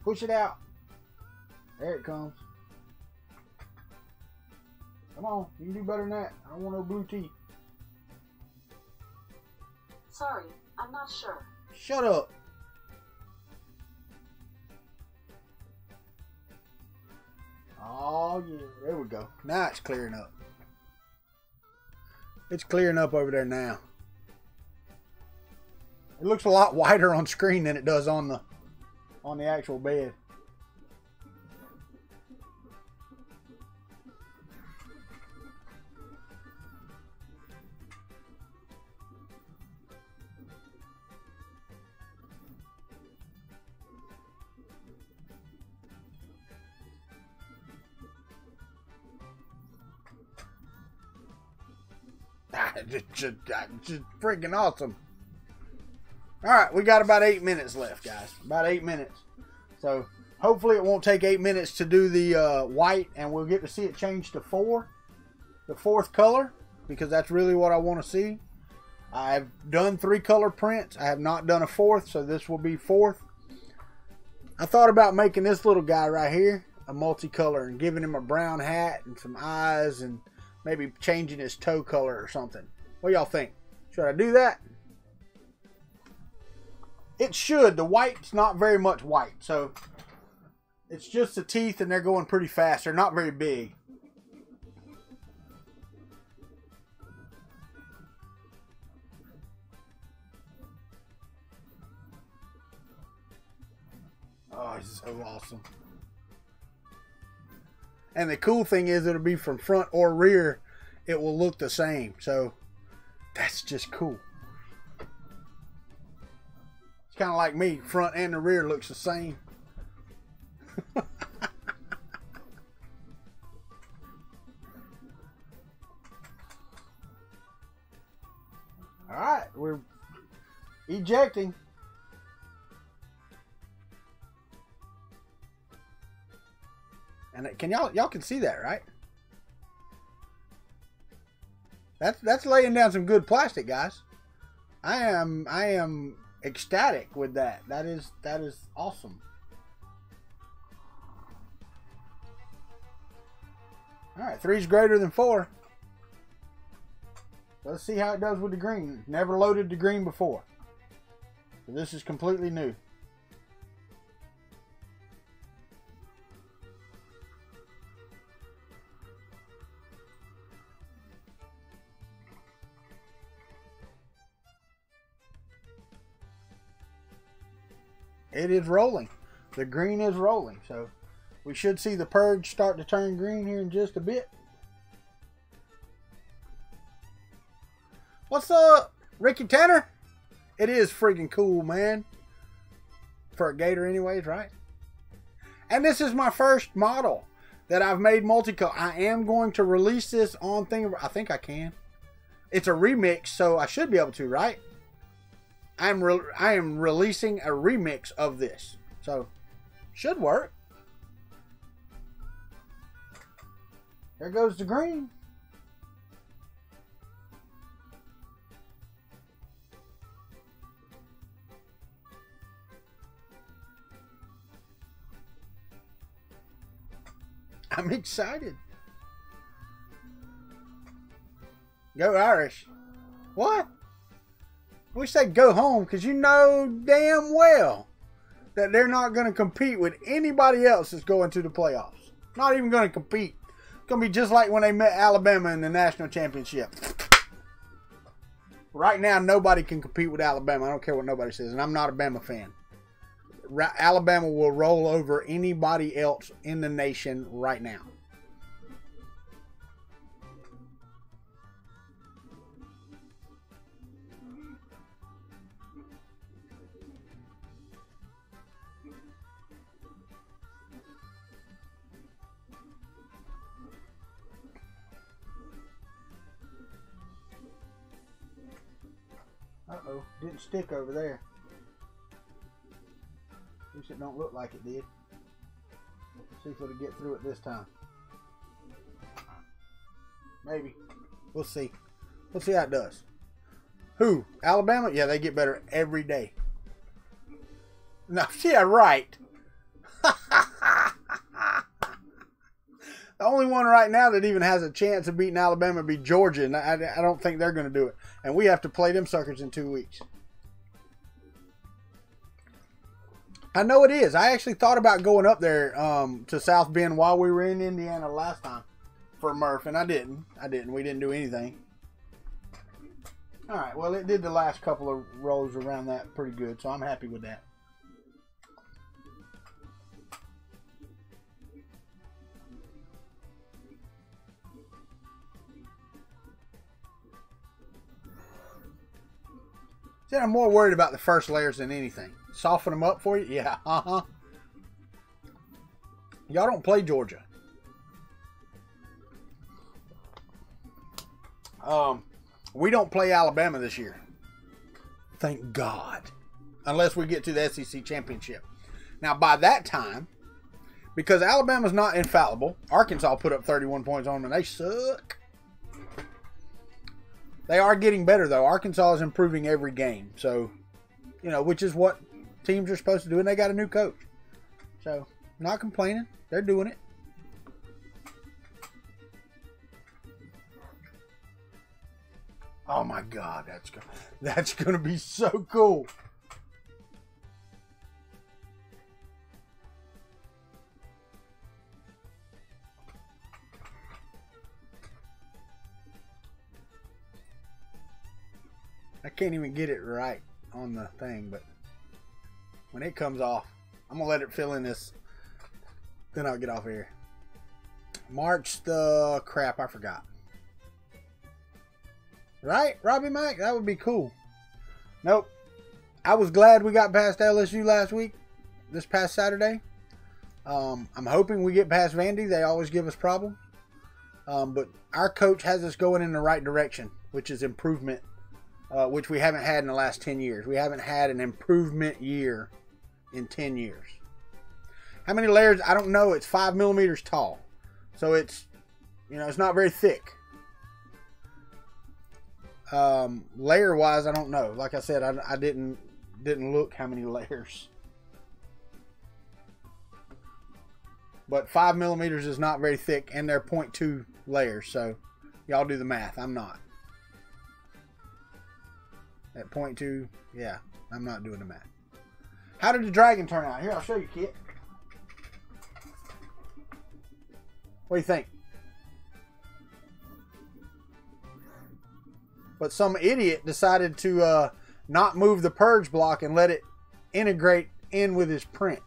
Push it out. There it comes. Come on. You can do better than that. I don't want no blue tea. Sorry, I'm not sure. Shut up. Oh, yeah. There we go. Now it's clearing up. It's clearing up over there now. It looks a lot whiter on screen than it does on the actual bed. Just freaking awesome. Alright, we got about 8 minutes left, guys. About 8 minutes. So, hopefully it won't take 8 minutes to do the white, and we'll get to see it change to 4. The 4th color, because that's really what I want to see. I've done 3 color prints. I have not done a 4th, so this will be 4th. I thought about making this little guy right here a multicolor and giving him a brown hat and some eyes and maybe changing his toe color or something. What y'all think? Should I do that? It should. The white's not very much white. So it's just the teeth and they're going pretty fast. They're not very big. Oh, it's so awesome. And the cool thing is it'll be from front or rear. It will look the same. So that's just cool. It's kind of like me. Front and the rear looks the same. Alright, we're ejecting. And can y'all can see that, right? That's laying down some good plastic, guys. I am ecstatic with that. That is awesome. All right, 3's greater than 4. Let's see how it does with the green. Never loaded the green before. So this is completely new. It is rolling. The green is rolling. So we should see the purge start to turn green here in just a bit. What's up, Ricky Tanner? It is freaking cool, man. For a gator anyways, right? And this is my first model that I've made multicolor. I am going to release this on I think I can. It's a remix, so I should be able to, right? I am releasing a remix of this. So, should work. There goes the green. I'm excited. Go Irish. What? We say go home because you know damn well that they're not going to compete with anybody else that's going to the playoffs. Not even going to compete. It's going to be just like when they met Alabama in the national championship. Right now, nobody can compete with Alabama. I don't care what nobody says, and I'm not a Bama fan. Alabama will roll over anybody else in the nation right now. Uh-oh, didn't stick over there. At least it don't look like it did. See if it'll get through it this time. Maybe. We'll see. We'll see how it does. Who? Alabama? Yeah, they get better every day. No, yeah, right. The only one right now that even has a chance of beating Alabama would be Georgia, and I don't think they're going to do it. And we have to play them suckers in 2 weeks. I know it is. I actually thought about going up there to South Bend while we were in Indiana last time for Murph, and I didn't. We didn't do anything. All right, well, it did the last couple of rows around that pretty good, so I'm happy with that. See, I'm more worried about the first layers than anything. Soften them up for you? Yeah, uh-huh. Y'all don't play Georgia. We don't play Alabama this year. Thank God. Unless we get to the SEC championship. Now, by that time, because Alabama's not infallible, Arkansas put up 31 points on them, and they suck. They are getting better, though. Arkansas is improving every game. So, you know, which is what teams are supposed to do. And they got a new coach. So, not complaining. They're doing it. Oh, my God. That's gonna be so cool. I can't even get it right on the thing, but when it comes off, I'm going to let it fill in this. Then I'll get off here. March the crap, I forgot. Right, Robbie Mack? That would be cool. Nope. I was glad we got past LSU last week, this past Saturday. I'm hoping we get past Vandy. They always give us problems. But our coach has us going in the right direction, which is improvement. Which we haven't had in the last 10 years. We haven't had an improvement year in 10 years. How many layers? I don't know. It's 5 millimeters tall. So it's, you know, it's not very thick. Layer-wise, I don't know. Like I said, I didn't look how many layers. But 5 millimeters is not very thick, and they're 0.2 layers. So y'all do the math. I'm not. At 0.2, yeah, I'm not doing the math. How did the dragon turn out? Here, I'll show you, Kit. What do you think? But some idiot decided to not move the purge block and let it integrate in with his print.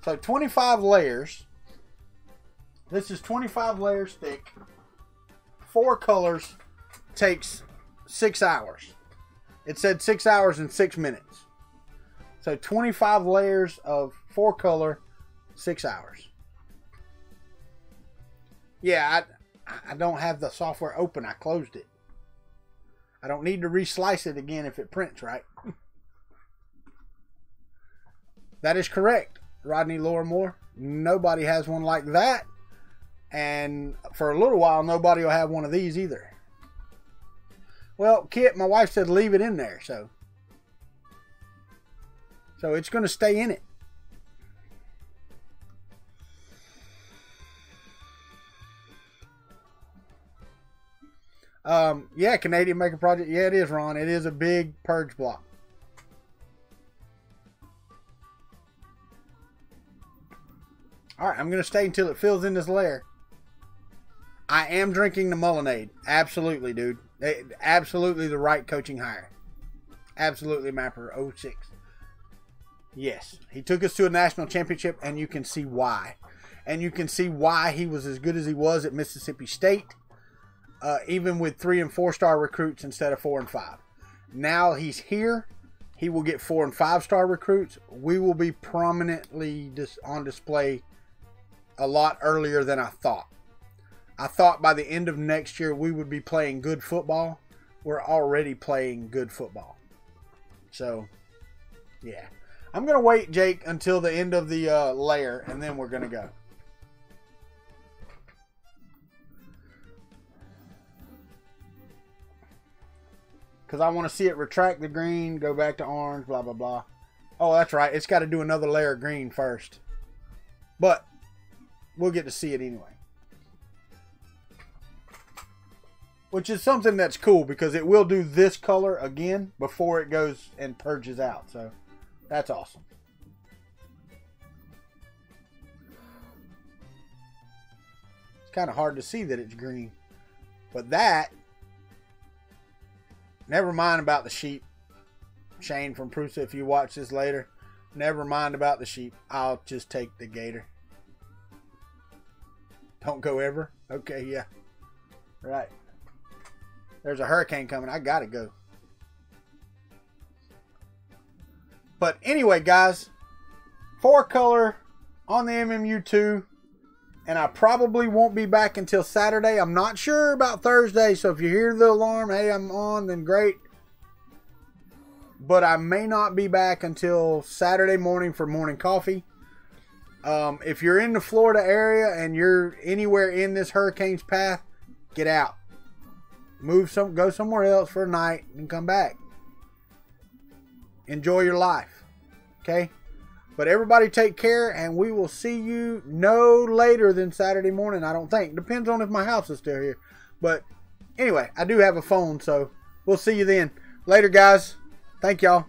So 25 layers. This is 25 layers thick. 4 colors. Takes 6 hours. It said 6 hours and 6 minutes. So 25 layers of 4 color, 6 hours. Yeah, I don't have the software open. I closed it. I don't need to reslice it again if it prints right. That is correct. Rodney Lorimore. Nobody has one like that. And for a little while, nobody will have one of these either. Well, Kit, my wife said leave it in there. So it's going to stay in it. Yeah, Canadian Maker Project. Yeah, it is, Ron. It is a big purge block. Alright, I'm going to stay until it fills in this layer. I am drinking the Mullinade. Absolutely, dude. Absolutely the right coaching hire. Absolutely, Mapper 06. Yes, he took us to a national championship, and you can see why. And you can see why he was as good as he was at Mississippi State, even with 3- and 4-star recruits instead of 4- and 5. Now he's here. He will get 4- and 5-star recruits. We will be prominently on display a lot earlier than I thought. I thought by the end of next year we would be playing good football. We're already playing good football. So, yeah. I'm going to wait, Jake, until the end of the layer, and then we're going to go. Because I want to see it retract the green, go back to orange, blah, blah, blah. Oh, that's right. It's got to do another layer of green first. But we'll get to see it anyway. Which is something that's cool because it will do this color again before it goes and purges out. So that's awesome. It's kind of hard to see that it's green. But that, never mind about the sheep. Shane from Prusa, if you watch this later, never mind about the sheep. I'll just take the gator. Don't go ever? Okay, yeah. Right. There's a hurricane coming. I gotta go. But anyway, guys, 4-color on the MMU2. And I probably won't be back until Saturday. I'm not sure about Thursday. So if you hear the alarm, hey, I'm on, then great. But I may not be back until Saturday morning for morning coffee. If you're in the Florida area and you're anywhere in this hurricane's path, get out. Go somewhere else for a night and come back. Enjoy your life. Okay? But everybody take care, and we will see you no later than Saturday morning, I don't think. Depends on if my house is still here. But anyway, I do have a phone, so we'll see you then. Later, guys. Thank y'all.